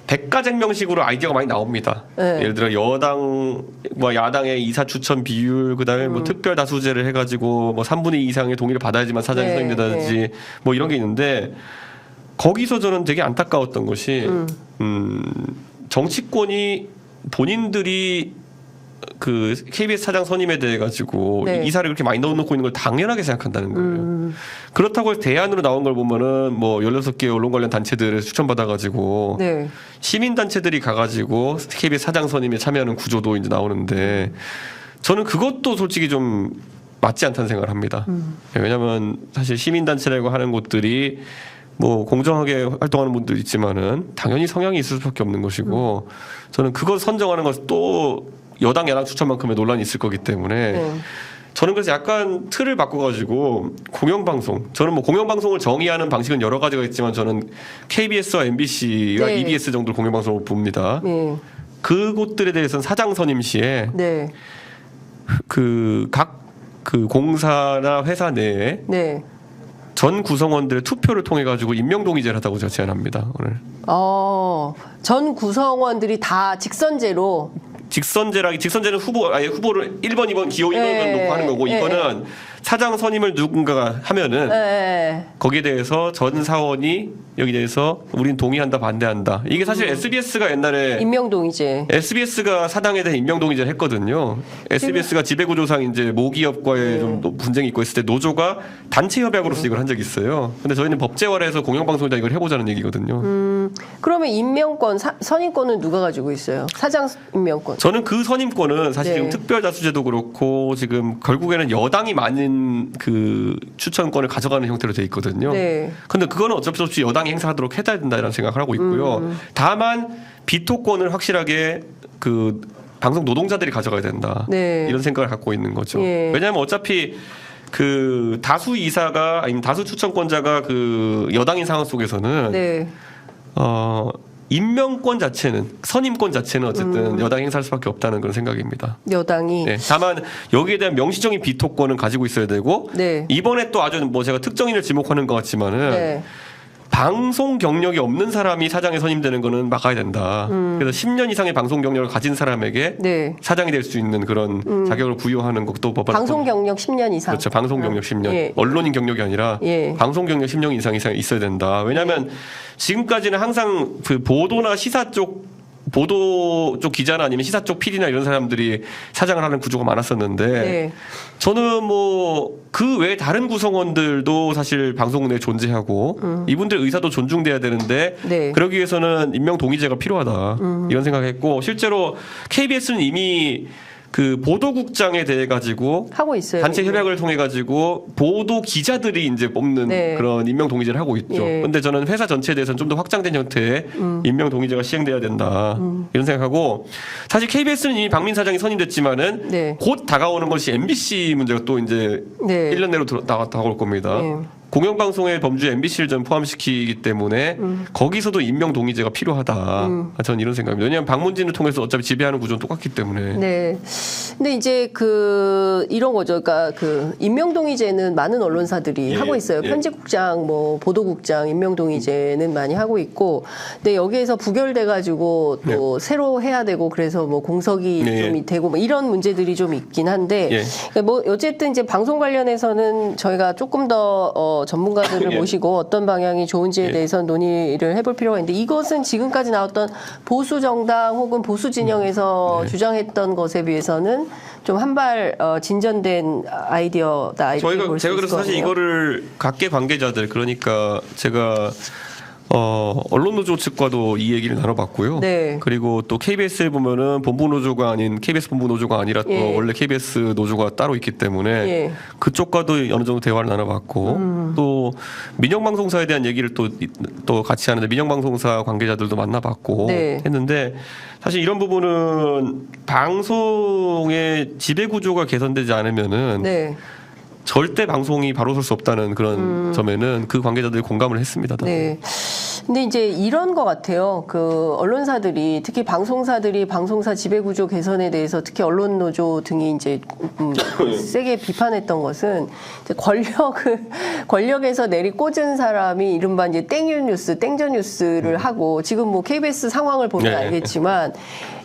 백가쟁명식으로 아이디어가 많이 나옵니다. 네. 예를 들어 여당과 야당의 이사 추천 비율, 그다음에 뭐 특별 다수제를 해가지고 뭐 3분의 2 이상의 동의를 받아야지만 사장이 네. 선임된다든지 뭐 이런 게 있는데 거기서 저는 되게 안타까웠던 것이 정치권이 본인들이 KBS 사장 선임에 대해 가지고 네. 이사를 그렇게 많이 넣어놓고 있는 걸 당연하게 생각한다는 거예요. 그렇다고 해서 대안으로 나온 걸 보면은 뭐 16개 언론 관련 단체들을 추천받아 가지고 네. 시민 단체들이 가가지고 KBS 사장 선임에 참여하는 구조도 이제 나오는데 저는 그것도 솔직히 좀 맞지 않다는 생각을 합니다. 왜냐하면 사실 시민 단체라고 하는 곳들이 뭐 공정하게 활동하는 분도 있지만은 당연히 성향이 있을 수밖에 없는 것이고 저는 그걸 선정하는 것은 또 여당 야당 추천만큼의 논란이 있을 거기 때문에 네. 저는 그래서 약간 틀을 바꿔가지고 공영방송 저는 뭐 공영방송을 정의하는 방식은 여러 가지가 있지만 저는 KBS와 MBC와 네. EBS 정도로 공영방송을 봅니다. 네. 그곳들에 대해서는 사장 선임 시에 네. 각 공사나 회사 내에 네. 전 구성원들의 투표를 통해 가지고 임명 동의제를 하다고 제가 제안합니다. 오늘. 전 구성원들이 다 직선제로. 직선제는 후보를 1번, 2번 기호 인원을 네. 놓고 하는 거고 네. 이거는 사장 선임을 누군가가 하면은 네. 거기에 대해서 전 사원이 여기 대해서 우린 동의한다 반대한다. 이게 사실 SBS가 옛날에 임명동의제. SBS가 사당에 대해 임명 동의제를 했거든요. SBS가 지배구조상 이제 모기업과의 좀 분쟁이 있고 있을 때 노조가 단체 협약으로서 이걸 한 적이 있어요. 근데 저희는 법제화해서 공영방송에다 이걸 해보자는 얘기거든요. 그러면 임명권, 선임권은 누가 가지고 있어요? 사장 임명권. 저는 그 선임권은 사실 네. 지금 특별다수제도 그렇고 지금 결국에는 여당이 많은 추천권을 가져가는 형태로 돼 있거든요. 네. 근데 그거는 어쩔 수 없이 여당이 행사하도록 해야 된다는 생각을 하고 있고요. 다만 비토권을 확실하게 방송 노동자들이 가져가야 된다. 네. 이런 생각을 갖고 있는 거죠. 예. 왜냐하면 어차피 다수 이사가 아니면 다수 추천권자가 여당인 상황 속에서는 네. 임명권 자체는 선임권 자체는 어쨌든 여당이 행사할 수밖에 없다는 그런 생각입니다. 여당이. 네, 다만 여기에 대한 명시적인 비토권은 가지고 있어야 되고 네. 이번에 또 아주 뭐 제가 특정인을 지목하는 것 같지만은 네. 방송 경력이 없는 사람이 사장에 선임되는 거는 막아야 된다. 그래서 10년 이상의 방송 경력을 가진 사람에게 네. 사장이 될 수 있는 그런 자격을 부여하는 것도 법안. 방송 경력 10년 이상. 그렇죠. 방송 경력 10년. 예. 언론인 경력이 아니라 예. 방송 경력 10년 이상 있어야 된다. 왜냐하면 지금까지는 항상 그 보도나 시사 쪽 보도 쪽 기자나 아니면 시사 쪽 PD나 이런 사람들이 사장을 하는 구조가 많았었는데 네. 저는 뭐 그 외에 다른 구성원들도 사실 방송 내에 존재하고 이분들 의사도 존중돼야 되는데 네. 그러기 위해서는 임명 동의제가 필요하다 이런 생각했고 실제로 KBS는 이미 그 보도국장에 대해 가지고 하고 있어요. 단체 협약을 통해 가지고 보도 기자들이 이제 뽑는 네. 그런 임명 동의제를 하고 있죠. 예. 근데 저는 회사 전체에 대해서는 좀 더 확장된 형태의 임명 동의제가 시행돼야 된다. 이런 생각하고 사실 KBS는 이미 박민 사장이 선임됐지만은 네. 곧 다가오는 것이 MBC 문제가 또 이제 네. 1년 내로 다가올 겁니다. 네. 공영방송의 범주에 MBC를 좀 포함시키기 때문에 거기서도 임명 동의제가 필요하다. 저는 이런 생각입니다. 왜냐하면 방문진을 통해서 어차피 지배하는 구조는 똑같기 때문에. 네. 근데 이제 이런 거죠. 그러니까 임명동의제는 많은 언론사들이 예, 하고 있어요. 예. 편집국장, 뭐 보도국장 임명동의제는 많이 하고 있고, 근데 여기에서 부결돼가지고 또 새로 해야 되고 그래서 뭐 공석이 예. 좀 되고 뭐 이런 문제들이 좀 있긴 한데, 예. 그러니까 뭐 어쨌든 이제 방송 관련해서는 저희가 조금 더 전문가들을 예. 모시고 어떤 방향이 좋은지에 예. 대해서 논의를 해볼 필요가 있는데 이것은 지금까지 나왔던 보수 정당 혹은 보수 진영에서 주장했던 것에 비해서는 좀 한 발 진전된 아이디어다. 이렇게 볼수 제가 있을 그래서 것 사실 같네요. 이거를 각계 관계자들 그러니까 제가 언론노조 측과도 이 얘기를 나눠봤고요. 네. 그리고 또 KBS에 보면은 본부노조가 아닌 KBS 본부노조가 아니라 또 예. 원래 KBS 노조가 따로 있기 때문에 예. 그쪽과도 어느 정도 대화를 나눠봤고 또 민영방송사에 대한 얘기를 또 같이 하는데 민영방송사 관계자들도 만나봤고 네. 했는데 사실 이런 부분은 방송의 지배구조가 개선되지 않으면은 네. 절대 방송이 바로 설 수 없다는 그런 점에는 그 관계자들이 공감을 했습니다. 다들. 네. 근데 이제 이런 것 같아요. 언론사들이 특히 방송사들이 방송사 지배구조 개선에 대해서 특히 언론노조 등이 이제 세게 비판했던 것은 이제 권력에서 내리꽂은 사람이 이른바 이제 땡유뉴스, 땡전뉴스를 하고 지금 뭐 KBS 상황을 보면 네. 알겠지만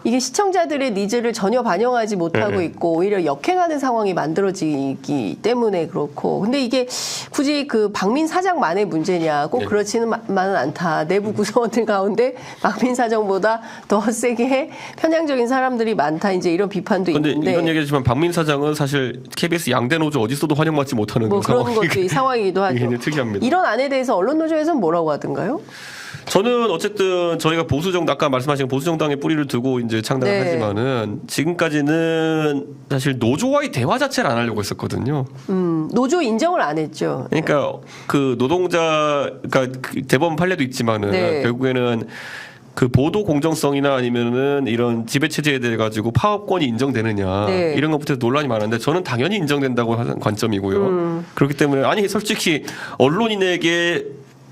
이게 시청자들의 니즈를 전혀 반영하지 못하고 네. 있고 오히려 역행하는 상황이 만들어지기 때문에 그렇고 근데 이게 굳이 박민 사장만의 문제냐 꼭 네. 그렇지는만은 않다. 내부 구성원들 가운데 박민 사장보다 더 세게 편향적인 사람들이 많다. 이제 이런 비판도 그런데 있는데 이런 얘기지만 박민 사장은 사실 KBS 양대 노조 어디서도 환영받지 못하는 뭐 그런 것도 상황이기도 하죠. 굉장히 특이합니다. 이런 안에 대해서 언론노조에서는 뭐라고 하던가요? 저는 어쨌든 저희가 보수정당 아까 말씀하신 보수정당의 뿌리를 두고 이제 창당을 네. 하지만은 지금까지는 사실 노조와의 대화 자체를 안 하려고 했었거든요. 노조 인정을 안 했죠. 그러니까 그 노동자 그러니까 대법원 판례도 있지만은 네. 결국에는 그 보도 공정성이나 아니면은 이런 지배 체제에 대해 가지고 파업권이 인정되느냐 네. 이런 것부터 논란이 많은데 저는 당연히 인정된다고 하는 관점이고요. 그렇기 때문에 아니 솔직히 언론인에게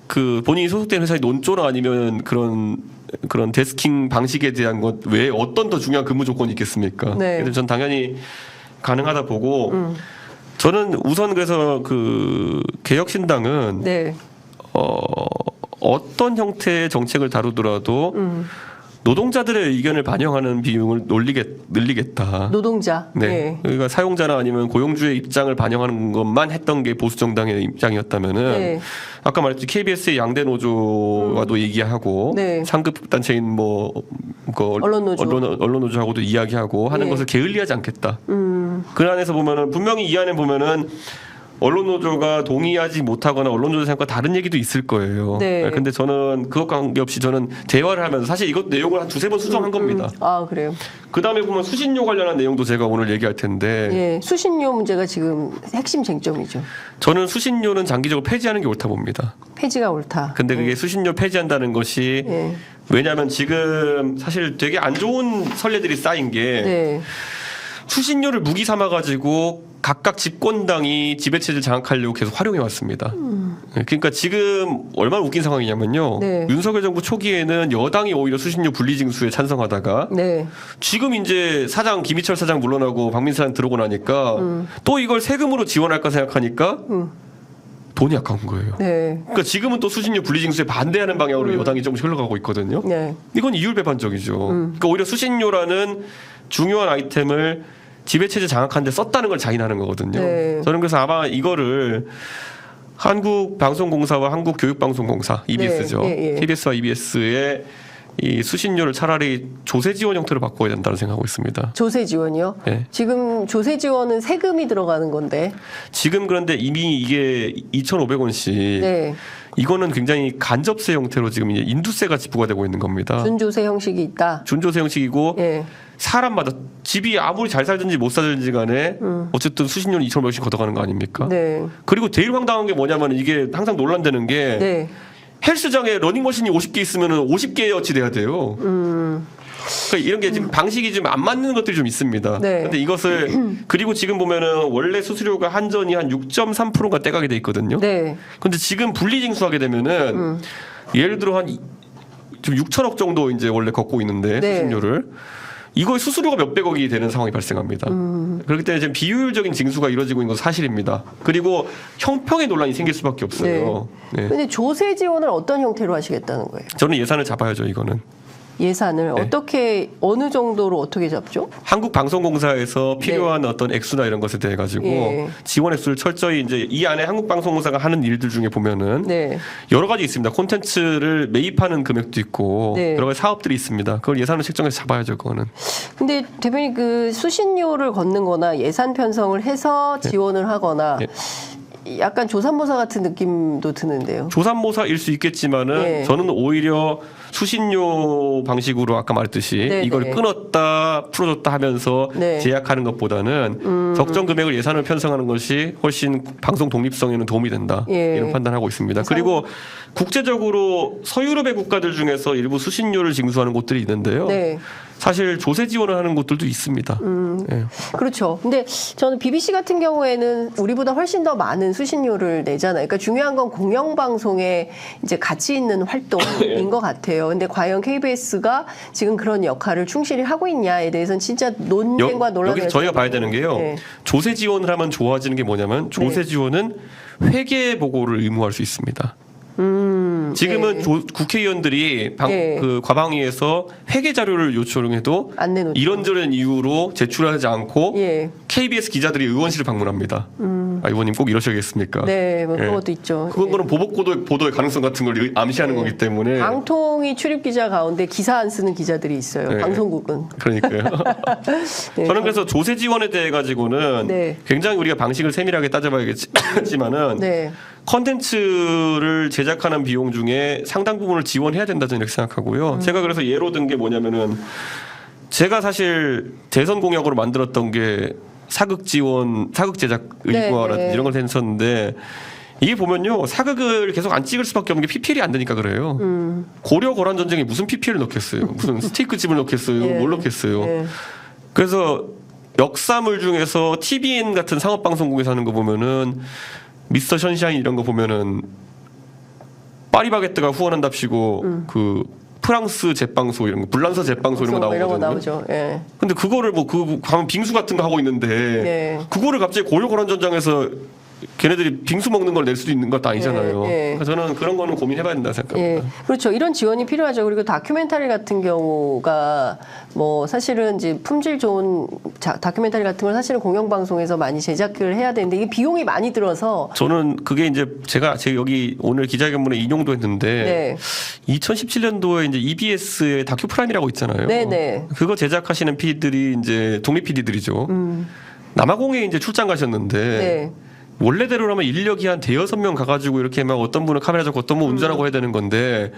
그 본인이 소속된 회사의 논조나 아니면 그런 데스킹 방식에 대한 것 외에 어떤 더 중요한 근무 조건이 있겠습니까? 네. 그래서 전 당연히 가능하다 보고 저는 우선 그래서 그 개혁신당은 네. 어떤 형태의 정책을 다루더라도 노동자들의 의견을 반영하는 비용을 늘리겠다. 노동자. 네. 네. 그러니까 사용자나 아니면 고용주의 입장을 반영하는 것만 했던 게 보수 정당의 입장이었다면은 네. 아까 말했듯이 KBS의 양대 노조와도 얘기하고 네. 상급 단체인 언론노조하고도 이야기하고 하는 네. 것을 게을리하지 않겠다. 그 안에서 보면은 분명히 이 안에 보면은 언론노조가 동의하지 못하거나 언론노조 생각과 다른 얘기도 있을 거예요. 네. 근데 저는 그것 관계없이 저는 대화를 하면서 사실 이것 내용을 한 두세 번 수정한 겁니다. 아 그래요. 그 다음에 보면 수신료 관련한 내용도 제가 오늘 얘기할 텐데 예, 수신료 문제가 지금 핵심 쟁점이죠. 저는 수신료는 장기적으로 폐지하는 게 옳다 봅니다. 폐지가 옳다. 근데 그게 수신료 폐지한다는 것이 예. 왜냐하면 지금 사실 되게 안 좋은 선례들이 쌓인 게 네. 수신료를 무기 삼아 가지고 각각 집권당이 지배체제를 장악하려고 계속 활용해 왔습니다. 그러니까 지금 얼마나 웃긴 상황이냐면요. 네. 윤석열 정부 초기에는 여당이 오히려 수신료 분리징수에 찬성하다가 네. 지금 이제 김희철 사장 물러나고 박민 사장 들어오고 나니까 또 이걸 세금으로 지원할까 생각하니까 돈이 아까운 거예요. 네. 그러니까 지금은 또 수신료 분리징수에 반대하는 방향으로 여당이 조금씩 흘러가고 있거든요. 네. 이건 이율배반적이죠. 그러니까 오히려 수신료라는 중요한 아이템을 지배체제 장악하는 데 썼다는 걸 자인하는 거거든요. 네. 저는 그래서 아마 이거를 한국방송공사와 한국교육방송공사 EBS죠. 네. 예, 예. KBS와 EBS의 이 수신료를 차라리 조세 지원 형태로 바꿔야 된다는 생각하고 있습니다. 조세 지원이요? 네. 지금 조세 지원은 세금이 들어가는 건데. 지금 그런데 이미 이게 2,500원씩 네. 이거는 굉장히 간접세 형태로 지금 이제 인두세가 지부가 되고 있는 겁니다. 준조세 형식이 있다. 준조세 형식이고 예. 사람마다 집이 아무리 잘 살든지 못 살든지 간에 어쨌든 수신료는 2,500원씩 걷어가는 거 아닙니까? 네. 그리고 제일 황당한 게 뭐냐면 이게 항상 논란되는 게 네. 헬스장에 러닝머신이 50개 있으면 50개어치 돼야 돼요. 그러니까 이런 게 지금 방식이 좀 안 맞는 것들이 좀 있습니다. 네. 근데 이것을 그리고 지금 보면은 원래 수수료가 한전이 한 6.3%가 떼가게 돼 있거든요. 네. 근데 지금 분리징수하게 되면은 예를 들어 한 지금 6천억 정도 이제 원래 걷고 있는데 네. 수신료를 이거의 수수료가 몇백억이 되는 상황이 발생합니다. 그렇기 때문에 지금 비효율적인 징수가 이루어지고 있는 건 사실입니다. 그리고 형평의 논란이 생길 수밖에 없어요. 네. 근데 조세 지원을 어떤 형태로 하시겠다는 거예요? 저는 예산을 잡아야죠. 이거는 예산을 네. 어떻게 어느 정도로 어떻게 잡죠? 한국방송공사에서 필요한 어떤 액수나 이런 것에 대해 가지고 예. 지원 액수를 철저히 이제 이 안에 한국방송공사가 하는 일들 중에 보면은 네. 여러 가지 있습니다. 콘텐츠를 매입하는 금액도 있고 네. 여러 가지 사업들이 있습니다. 그걸 예산을 책정해서 잡아야죠. 그거는. 근데 대표님 그 수신료를 걷는 거나 예산 편성을 해서 지원을 하거나 네. 약간 조삼모사 같은 느낌도 드는데요. 조삼모사일 수 있겠지만은 네. 저는 오히려 수신료 방식으로 아까 말했듯이 네, 이걸 네. 끊었다 풀어줬다 하면서 네. 제약하는 것보다는 적정 금액을 예산을 편성하는 것이 훨씬 방송 독립성에는 도움이 된다 예. 이런 판단하고 있습니다. 그리고 국제적으로 서유럽의 국가들 중에서 일부 수신료를 징수하는 곳들이 있는데요. 네. 사실 조세 지원을 하는 곳들도 있습니다. 예. 그렇죠. 근데 저는 BBC 같은 경우에는 우리보다 훨씬 더 많은 수신료를 내잖아요. 그러니까 중요한 건 공영방송의 이제 가치 있는 활동인 것 같아요. 근데 과연 KBS가 지금 그런 역할을 충실히 하고 있냐에 대해서는 진짜 논쟁과 논란을 여기서 저희가 봐야 되는 게요. 네. 조세 지원을 하면 좋아지는 게 뭐냐면 조세 지원은 회계 보고를 의무화할 수 있습니다. 지금은 네. 국회의원들이 네. 그 과방위에서 회계 자료를 요청해도 안 내놓죠. 이런저런 이유로 제출하지 않고 예. KBS 기자들이 의원실을 방문합니다. 아, 의원님 꼭 이러셔야겠습니까? 네, 뭐 예. 그런 것도 있죠. 그거는 보복 보도의 가능성 같은 걸 암시하는 거기 때문에 방통위 출입 기자 가운데 기사 안 쓰는 기자들이 있어요. 네. 방송국은. 그러니까요. 네. 저는 그래서 조세 지원에 대해 가지고는 네. 굉장히 우리가 방식을 세밀하게 따져봐야겠지만은 네. 컨텐츠를 제작하는 비용 중에 상당 부분을 지원해야 된다 저는 이렇게 생각하고요. 제가 그래서 예로 든 게 뭐냐면은 제가 사실 대선 공약으로 만들었던 게 사극 지원, 사극 제작 의무화라든지 네. 이런 걸 했었는데 이게 보면요 사극을 계속 안 찍을 수밖에 없는 게 PPL이 안 되니까 그래요. 고려 거란 전쟁에 무슨 PPL을 넣겠어요? 무슨 스테이크 집을 넣겠어요? 예. 뭘 넣겠어요? 예. 그래서 역사물 중에서 TVN 같은 상업방송국에서 하는 거 보면은 미스터 션샤인 이런 거 보면은 파리바게뜨가 후원한답시고 그 프랑스 제빵소 이런 거 불란서 제빵소 이런 거 이런 거 나오거든요. 나오죠. 예. 근데 그거를 뭐 그 가면 빙수 같은 거 하고 있는데 네. 그거를 갑자기 고려 거란 전장에서 걔네들이 빙수 먹는 걸 낼 수도 있는 것도 아니잖아요. 예, 예. 그래서 저는 그런 거는 고민해봐야 된다 생각합니다. 예, 그렇죠. 이런 지원이 필요하죠. 그리고 다큐멘터리 같은 경우가 뭐 사실은 이제 품질 좋은 다큐멘터리 같은 걸 사실은 공영방송에서 많이 제작을 해야 되는데 이게 비용이 많이 들어서 저는 그게 이제 제가 여기 오늘 기자회견문에 인용도 했는데 네. 2017년도에 이제 EBS의 다큐 프라임이라고 있잖아요. 네네. 그거 제작하시는 PD들이 이제 독립 PD들이죠. 남아공에 이제 출장 가셨는데 네. 원래대로라면 인력이 한 대여섯 명 가가지고 이렇게 막 어떤 분은 카메라 잡고 어떤 분은 운전하고 해야 되는 건데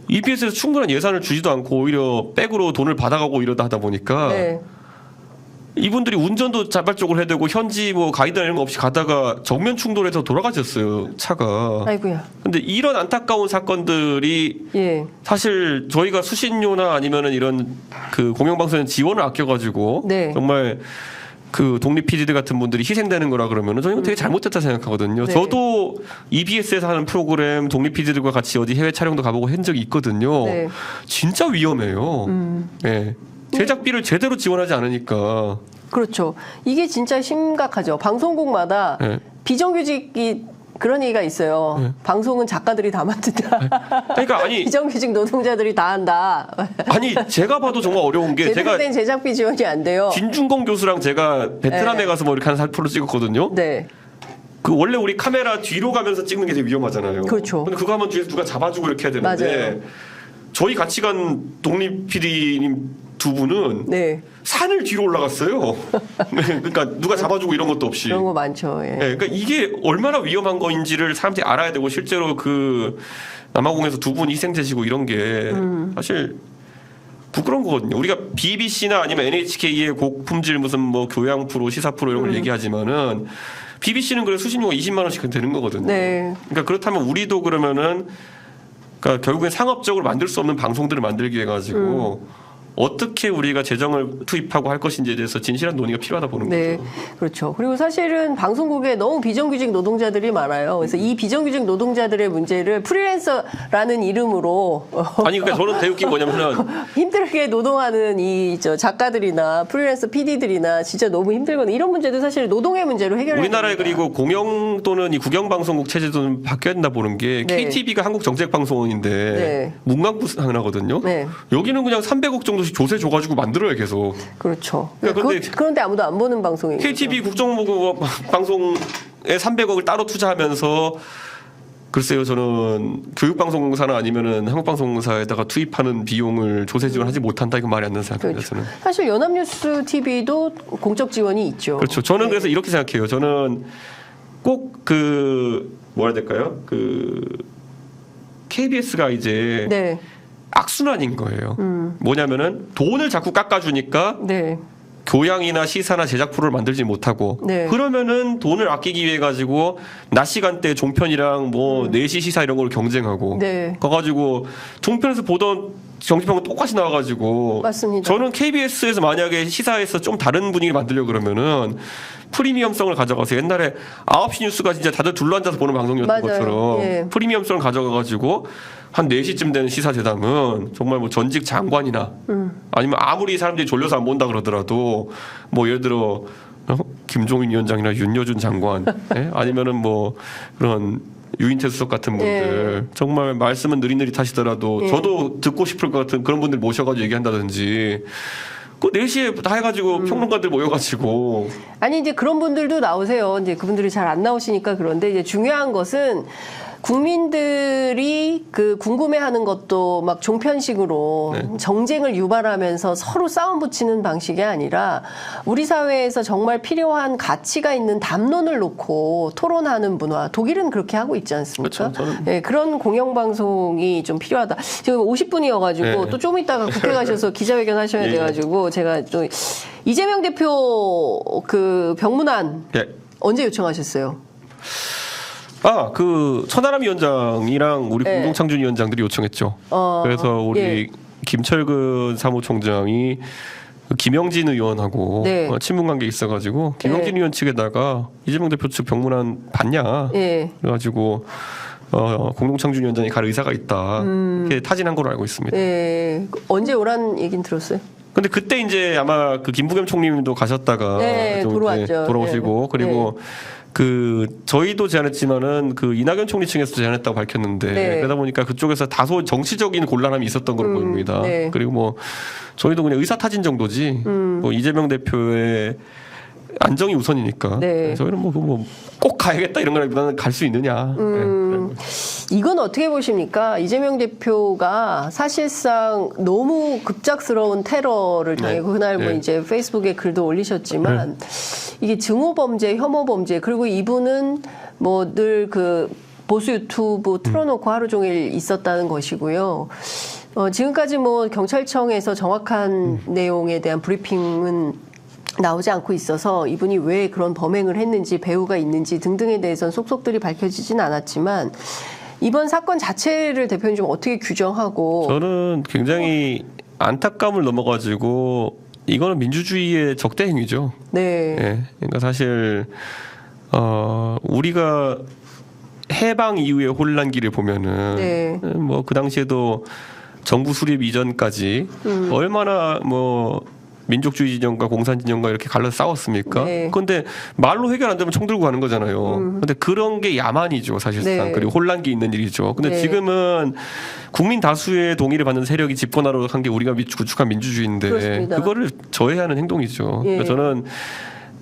EBS에서 충분한 예산을 주지도 않고 오히려 백으로 돈을 받아가고 이러다 하다 보니까 네. 이분들이 운전도 자발적으로 해야 되고 현지 뭐 가이드나 이런 거 없이 가다가 정면 충돌해서 돌아가셨어요 차가. 아이고야. 근데 이런 안타까운 사건들이 예. 사실 저희가 수신료나 아니면은 이런 그 공영방송의 지원을 아껴가지고 네. 정말 그 독립 PD들 같은 분들이 희생되는 거라 그러면은 저는 되게 잘못됐다 생각하거든요. 네. 저도 EBS에서 하는 프로그램 독립 PD들과 같이 어디 해외 촬영도 가보고 한 적이 있거든요. 네. 진짜 위험해요. 예. 제작비를 제대로 지원하지 않으니까. 그렇죠. 이게 진짜 심각하죠. 방송국마다 네. 비정규직이 그런 얘기가 있어요. 네. 방송은 작가들이 다 만든다. 그러니까 아니 비정규직 노동자들이 다 한다. 아니 제가 봐도 정말 어려운 게 제대로 제가 된 제작비 지원이 안 돼요. 진중권 교수랑 제가 베트남에 네. 가서 뭐 이렇게 한 살포를 찍었거든요. 네. 그 원래 우리 카메라 뒤로 가면서 찍는 게 되게 위험하잖아요. 그렇죠. 근데 그거 하면 뒤에서 누가 잡아주고 이렇게 해야 되는데 맞아요. 저희 같이 간 독립 PD님 두 분은 네. 산을 뒤로 올라갔어요. 네, 그러니까 누가 잡아주고 이런 것도 없이. 그런 거 많죠. 예. 네, 그러니까 이게 얼마나 위험한 거인지를 사람들이 알아야 되고 실제로 그 남아공에서 두 분 희생되시고 이런 게 사실 부끄러운 거거든요. 우리가 BBC나 아니면 NHK의 고품질 무슨 뭐 교양 프로, 시사 프로 이런 걸 얘기하지만은 BBC는 그래 수신료가 20만 원씩 되는 거거든요. 네. 그러니까 그렇다면 우리도 그러면은 그러니까 결국엔 상업적으로 만들 수 없는 방송들을 만들기 위해 가지고 어떻게 우리가 재정을 투입하고 할 것인지에 대해서 진실한 논의가 필요하다 보는 네, 거죠. 그렇죠. 그리고 사실은 방송국에 너무 비정규직 노동자들이 많아요. 그래서 이 비정규직 노동자들의 문제를 프리랜서라는 이름으로 아니 그러니까 저는 되게 웃긴 뭐냐면은 힘들게 노동하는 이 작가들이나 프리랜서 PD들이나 진짜 너무 힘들거든요. 이런 문제도 사실 노동의 문제로 해결해야 우리나라에 됩니다. 그리고 공영 또는 이 국영방송국 체제도 바뀌어야 된다 보는 게 네. KTV가 한국정책방송원인데 네. 문광부 하나거든요. 네. 여기는 그냥 300억 정도씩 조세 줘가지고 만들어요 계속. 그렇죠. 그러니까 그런데 아무도 안 보는 방송이에요. KTV 국정방송에 300억을 따로 투자하면서 글쎄요 저는 교육방송사나 아니면은 한국방송사에다가 투입하는 비용을 조세 지원하지 못한다 이건 말이 안 되는 생각입니다. 그렇죠. 저는. 사실 연합뉴스 TV도 공적 지원이 있죠. 그렇죠. 저는 네. 그래서 이렇게 생각해요. 저는 꼭 그 뭐라 해야 될까요? 그 KBS가 이제 네. 악순환인 거예요. 뭐냐면은 돈을 자꾸 깎아주니까 네. 교양이나 시사나 제작 프로를 만들지 못하고 네. 그러면은 돈을 아끼기 위해 가지고 낮 시간대 종편이랑 뭐 4시 시사 이런 걸 경쟁하고 네. 가가지고 종편에서 보던 정치평은 똑같이 나와가지고 맞습니다. 저는 KBS에서 만약에 시사에서 좀 다른 분위기를 만들려고 그러면은 프리미엄성을 가져가서 옛날에 9시 뉴스가 진짜 다들 둘러앉아서 보는 방송이었던 맞아요. 것처럼 예. 프리미엄성을 가져가가지고 한 4시쯤 되는 시사대담은 정말 뭐 전직 장관이나 아니면 아무리 사람들이 졸려서 안 본다 그러더라도 뭐 예를 들어 김종인 위원장이나 윤여준 장관 예? 아니면은 뭐 그런 유인태 수석 같은 분들 정말 말씀은 느릿느릿 하시더라도 저도 듣고 싶을 것 같은 그런 분들 모셔가지고 얘기한다든지 그 4시에 다 해가지고 평론가들 모여가지고 아니 이제 그런 분들도 나오세요. 이제 그분들이 잘 안 나오시니까 그런데 이제 중요한 것은 국민들이 그 궁금해하는 것도 막 종편식으로 정쟁을 유발하면서 서로 싸움 붙이는 방식이 아니라 우리 사회에서 정말 필요한 가치가 있는 담론을 놓고 토론하는 문화. 독일은 그렇게 하고 있지 않습니까? 그렇죠. 저는- 네, 그런 공영방송이 좀 필요하다. 지금 50분이어가지고 네. 또 좀 이따가 국회 가셔서 기자회견 하셔야 예. 돼가지고 제가 또 이재명 대표 그 병문안 예. 언제 요청하셨어요? 그 천하람 위원장이랑 우리 네. 공동창준 위원장들이 요청했죠. 그래서 우리 예. 김철근 사무총장이 김영진 의원하고 네. 친분 관계 있어가지고 김영진 의원 측에다가 이재명 대표 측 병문안 받냐 예. 그래가지고 공동창준 위원장이 갈 의사가 있다 이렇게 타진한 걸로 알고 있습니다. 예. 언제 오란 얘긴 들었어요? 근데 그때 이제 아마 그 김부겸 총리님도 가셨다가 네, 좀 돌아왔죠. 이제 돌아오시고 네. 그리고 그 저희도 제안했지만은 그 이낙연 총리 층에서 제안했다고 밝혔는데 네. 그러다 보니까 그쪽에서 다소 정치적인 곤란함이 있었던 걸로 보입니다. 네. 그리고 뭐 저희도 그냥 의사 타진 정도지 뭐 이재명 대표의 안정이 우선이니까 네. 저희는 뭐 꼭 가야겠다 이런 거라기보다는 갈 수 있느냐. 네. 이건 어떻게 보십니까? 이재명 대표가 사실상 너무 급작스러운 테러를 당하고 네. 그날 뭐 네. 이제 페이스북에 글도 올리셨지만 이게 증오 범죄, 혐오 범죄 그리고 이분은 뭐 늘 그 보수 유튜브 틀어놓고 하루 종일 있었다는 것이고요. 지금까지 뭐 경찰청에서 정확한 내용에 대한 브리핑은 나오지 않고 있어서 이분이 왜 그런 범행을 했는지 배후가 있는지 등등에 대해서는 속속들이 밝혀지진 않았지만 이번 사건 자체를 대표님 좀 어떻게 규정하고 저는 굉장히 안타까움을 넘어가지고 이거는 민주주의의 적대 행위죠. 네. 예. 그러니까 사실 우리가 해방 이후의 혼란기를 보면은 네. 뭐 그 당시에도 정부 수립 이전까지 얼마나 뭐 민족주의 진영과 공산 진영과 이렇게 갈라서 싸웠습니까? 네. 그런데 말로 해결 안 되면 총 들고 가는 거잖아요. 근데 그런 게 야만이죠, 사실상. 네. 그리고 혼란기 있는 일이죠. 근데 네. 지금은 국민 다수의 동의를 받는 세력이 집권하러 한 게 우리가 구축한 민주주의인데 그렇습니다. 그거를 저해하는 행동이죠. 예. 그러니까 저는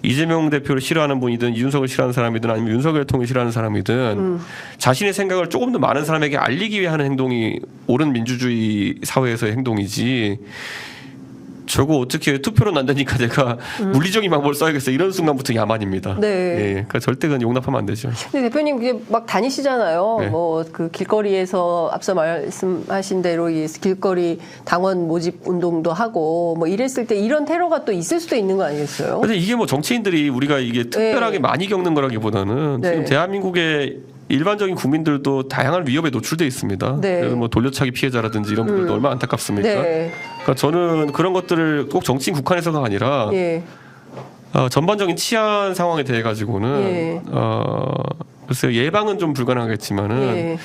이재명 대표를 싫어하는 분이든 이준석을 싫어하는 사람이든 아니면 윤석열 통을 싫어하는 사람이든 자신의 생각을 조금 더 많은 사람에게 알리기 위해 하는 행동이 옳은 민주주의 사회에서의 행동이지, 저거 어떻게 투표로 난다니까 내가 물리적인 방법을 써야겠어 이런 순간부터 야만입니다. 네. 예, 그러니까 절대 그건 용납하면 안 되죠. 근데 대표님 이게 막 다니시잖아요. 네. 뭐 그 길거리에서 앞서 말씀하신 대로 이 길거리 당원 모집 운동도 하고 뭐 이랬을 때 이런 테러가 또 있을 수도 있는 거 아니겠어요? 근데 이게 뭐 정치인들이 우리가 이게 특별하게 많이 겪는 거라기보다는 네. 지금 대한민국의 일반적인 국민들도 다양한 위협에 노출돼 있습니다. 네. 그래서 뭐 돌려차기 피해자라든지 이런 분들도 얼마나 안타깝습니까? 네. 그러니까 저는 그런 것들을 꼭 정치인 국한에서가 아니라 예. 전반적인 치안 상황에 대해 가지고는 예. 글쎄요, 예방은 좀 불가능하겠지만은 예.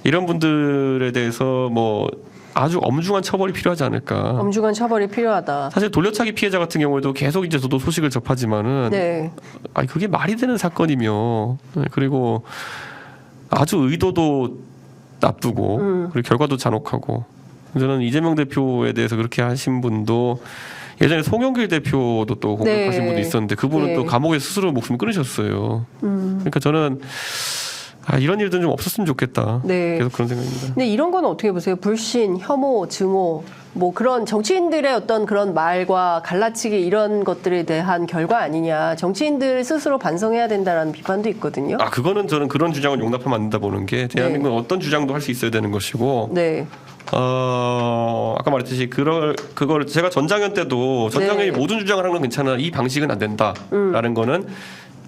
이런 분들에 대해서 뭐 아주 엄중한 처벌이 필요하지 않을까. 엄중한 처벌이 필요하다. 사실 돌려차기 피해자 같은 경우에도 계속 이제 저도 소식을 접하지만은 네. 아니 그게 말이 되는 사건이며, 그리고 아주 의도도 나쁘고 그리고 결과도 잔혹하고, 저는 이재명 대표에 대해서 그렇게 하신 분도 예전에 송영길 대표도 또 공격하신 네. 분도 있었는데 그분은 네. 또 감옥에 스스로 목숨을 끊으셨어요. 그러니까 저는 이런 일들은 좀 없었으면 좋겠다. 네. 계속 그런 생각입니다. 근데 이런 건 어떻게 보세요? 불신, 혐오, 증오, 뭐 그런 정치인들의 어떤 그런 말과 갈라치기 이런 것들에 대한 결과 아니냐. 정치인들 스스로 반성해야 된다라는 비판도 있거든요. 그거는 저는 그런 주장을 용납하면 안 된다 보는 게, 대한민국은 어떤 주장도 할 수 있어야 되는 것이고, 네. 아까 말했듯이 그걸 제가 전장현 때도 전장현이 네. 모든 주장을 하는 건 괜찮아, 이 방식은 안 된다라는 거는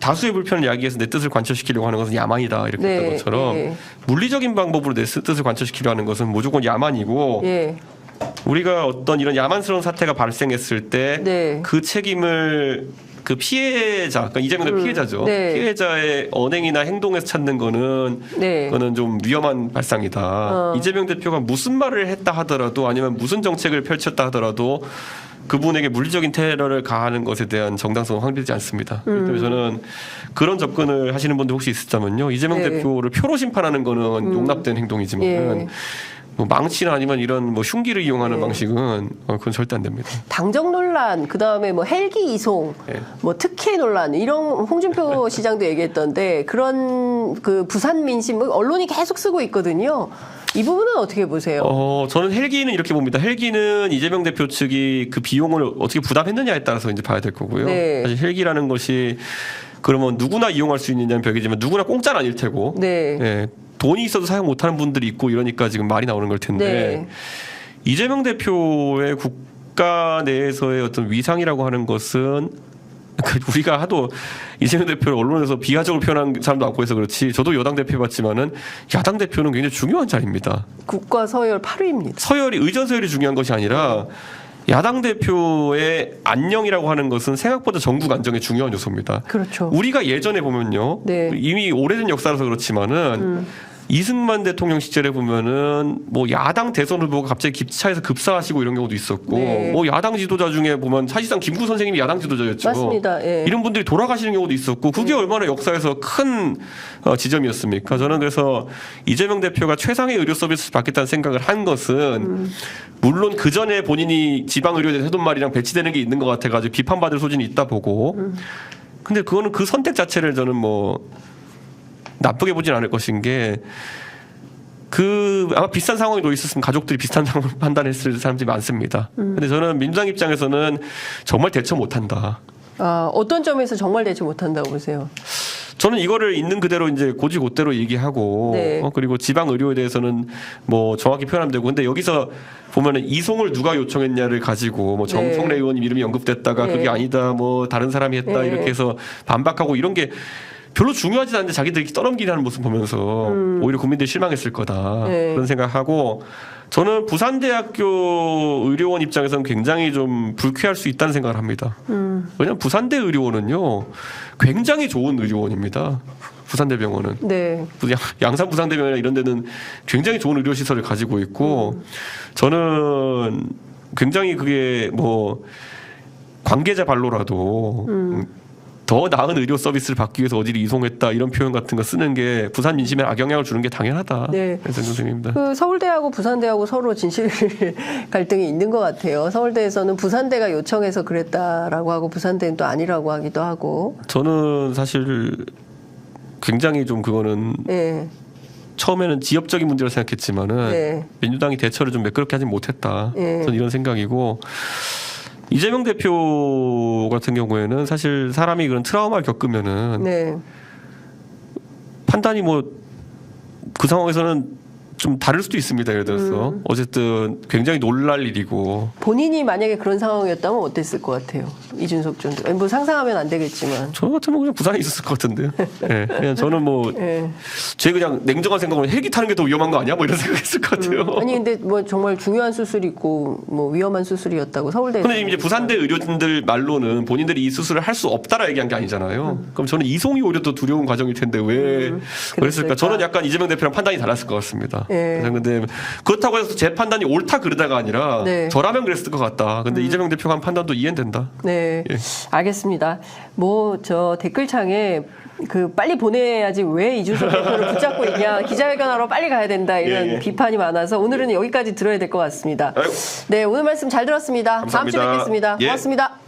다수의 불편을 야기해서 내 뜻을 관철시키려고 하는 것은 야만이다 이렇게 네. 했던 것처럼 네. 물리적인 방법으로 내 뜻을 관철시키려 하는 것은 무조건 야만이고, 예. 우리가 어떤 이런 야만스러운 사태가 발생했을 때 그 네. 책임을 그 피해자, 그러니까 이재명 대표 피해자죠. 네. 피해자의 언행이나 행동에서 찾는 거는 네. 그거는 좀 위험한 발상이다. 이재명 대표가 무슨 말을 했다 하더라도 아니면 무슨 정책을 펼쳤다 하더라도 그분에게 물리적인 테러를 가하는 것에 대한 정당성은 확립되지 않습니다. 그렇기 때문에 저는 그런 접근을 하시는 분들 혹시 있었다면요, 이재명 네. 대표를 표로 심판하는 거는 용납된 행동이지만 예. 뭐 망치나 아니면 이런 뭐 흉기를 이용하는 방식은 그건 절대 안 됩니다. 당정 논란, 그 다음에 뭐 헬기 이송, 네. 뭐 특혜 논란 이런 홍준표 시장도 얘기했던데 그런 그 부산 민심 언론이 계속 쓰고 있거든요. 이 부분은 어떻게 보세요? 저는 헬기는 이렇게 봅니다. 헬기는 이재명 대표 측이 그 비용을 어떻게 부담했느냐에 따라서 이제 봐야 될 거고요. 네. 사실 헬기라는 것이 그러면 누구나 이용할 수 있느냐는 벽이지만 누구나 공짜는 아닐 테고, 네. 예, 돈이 있어도 사용 못하는 분들이 있고 이러니까 지금 말이 나오는 걸 텐데, 네. 이재명 대표의 국가 내에서의 어떤 위상이라고 하는 것은 우리가 하도 이재명 대표를 언론에서 비하적으로 표현한 사람도 많고 해서 그렇지, 저도 여당 대표 해봤지만은 야당 대표는 굉장히 중요한 자리입니다. 국가 서열 8위입니다. 서열이, 의전 서열이 중요한 것이 아니라 야당 대표의 안녕이라고 하는 것은 생각보다 정국 안정에 중요한 요소입니다. 그렇죠. 우리가 예전에 보면요, 네. 이미 오래된 역사라서 그렇지만은 이승만 대통령 시절에 보면은 뭐 야당 대선 후보가 갑자기 기차에서 급사하시고 이런 경우도 있었고, 네. 뭐 야당 지도자 중에 보면 사실상 김구 선생님이 야당 지도자였죠. 맞습니다. 예. 이런 분들이 돌아가시는 경우도 있었고, 그게 얼마나 역사에서 큰 지점이었습니까? 저는 그래서 이재명 대표가 최상의 의료 서비스를 받겠다는 생각을 한 것은 물론 그 전에 본인이 지방 의료에 대해서 해둔 말이랑 배치되는 게 있는 것 같아가지고 비판받을 소진이 있다 보고, 근데 그거는 그 선택 자체를 저는 뭐 나쁘게 보진 않을 것인 게, 아마 비슷한 상황에 놓여 있었으면 가족들이 비슷한 상황을 판단했을 사람들이 많습니다. 근데 저는 민주당 입장에서는 정말 대처 못한다. 어떤 점에서 정말 대처 못한다고 보세요? 저는 이거를 있는 그대로 이제 고지고대로 얘기하고, 네. 그리고 지방 의료에 대해서는 뭐 정확히 표현하면 되고, 근데 여기서 보면은 이송을 누가 요청했냐를 가지고 뭐 정성래 의원님 이름이 언급됐다가 네. 그게 아니다, 뭐 다른 사람이 했다, 네. 이렇게 해서 반박하고 이런 게 별로 중요하지 않은데 자기들이 떠넘기는 모습 보면서 오히려 국민들이 실망했을 거다, 네. 그런 생각하고, 저는 부산대학교 의료원 입장에서는 굉장히 좀 불쾌할 수 있다는 생각을 합니다. 왜냐하면 부산대 의료원은요 굉장히 좋은 의료원입니다. 부산대병원은. 네. 양산 부산대병원이나 이런 데는 굉장히 좋은 의료시설을 가지고 있고, 저는 굉장히 그게 뭐 관계자 발로라도 더 나은 의료 서비스를 받기 위해서 어디를 이송했다 이런 표현 같은 거 쓰는 게 부산 민심에 악영향을 주는 게 당연하다. 네. 그래서 선생님입니다. 그 서울대하고 부산대하고 서로 진실 갈등이 있는 것 같아요. 서울대에서는 부산대가 요청해서 그랬다라고 하고 부산대는 또 아니라고 하기도 하고. 저는 사실 굉장히 좀 그거는 네. 처음에는 지역적인 문제로 생각했지만은 네. 민주당이 대처를 좀 매끄럽게 하지 못했다. 네. 저는 이런 생각이고 이재명 대표 같은 경우에는 사실 사람이 그런 트라우마를 겪으면은 네. 판단이 뭐 그 상황에서는 좀 다를 수도 있습니다. 예를 들어서 어쨌든 굉장히 놀랄 일이고 본인이 만약에 그런 상황이었다면 어땠을 것 같아요? 이준석 전 대표. 뭐 상상하면 안 되겠지만. 저 같으면 그냥 부산에 있었을 것 같은데요. 네, 그냥 저는 뭐 제 그냥 냉정한 생각으로 헬기 타는 게 더 위험한 거 아니야? 뭐 이런 생각했을 것 같아요. 아니 근데 뭐 정말 중요한 수술이 있고 뭐 위험한 수술이었다고 서울대. 근데 이제 부산대 의료진들 말로는 본인들이 이 수술을 할 수 없다라 얘기한 게 아니잖아요. 그럼 저는 이송이 오히려 더 두려운 과정일 텐데 왜 그랬을까? 저는 약간 이재명 대표랑 판단이 달랐을 것 같습니다. 근데 그렇다고 해서 제 판단이 옳다 그러다가 아니라 네. 저라면 그랬을 것 같다. 근데 이재명 대표가 한 판단도 이해는 된다. 네, 예. 알겠습니다. 뭐 저 댓글창에 그 빨리 보내야지 왜 이준석 대표를 붙잡고 있냐, 기자회견하러 빨리 가야 된다 이런 예, 예. 비판이 많아서 오늘은 여기까지 들어야 될 것 같습니다. 아이고. 네, 오늘 말씀 잘 들었습니다. 다음 주에 감사합니다. 뵙겠습니다. 예. 고맙습니다.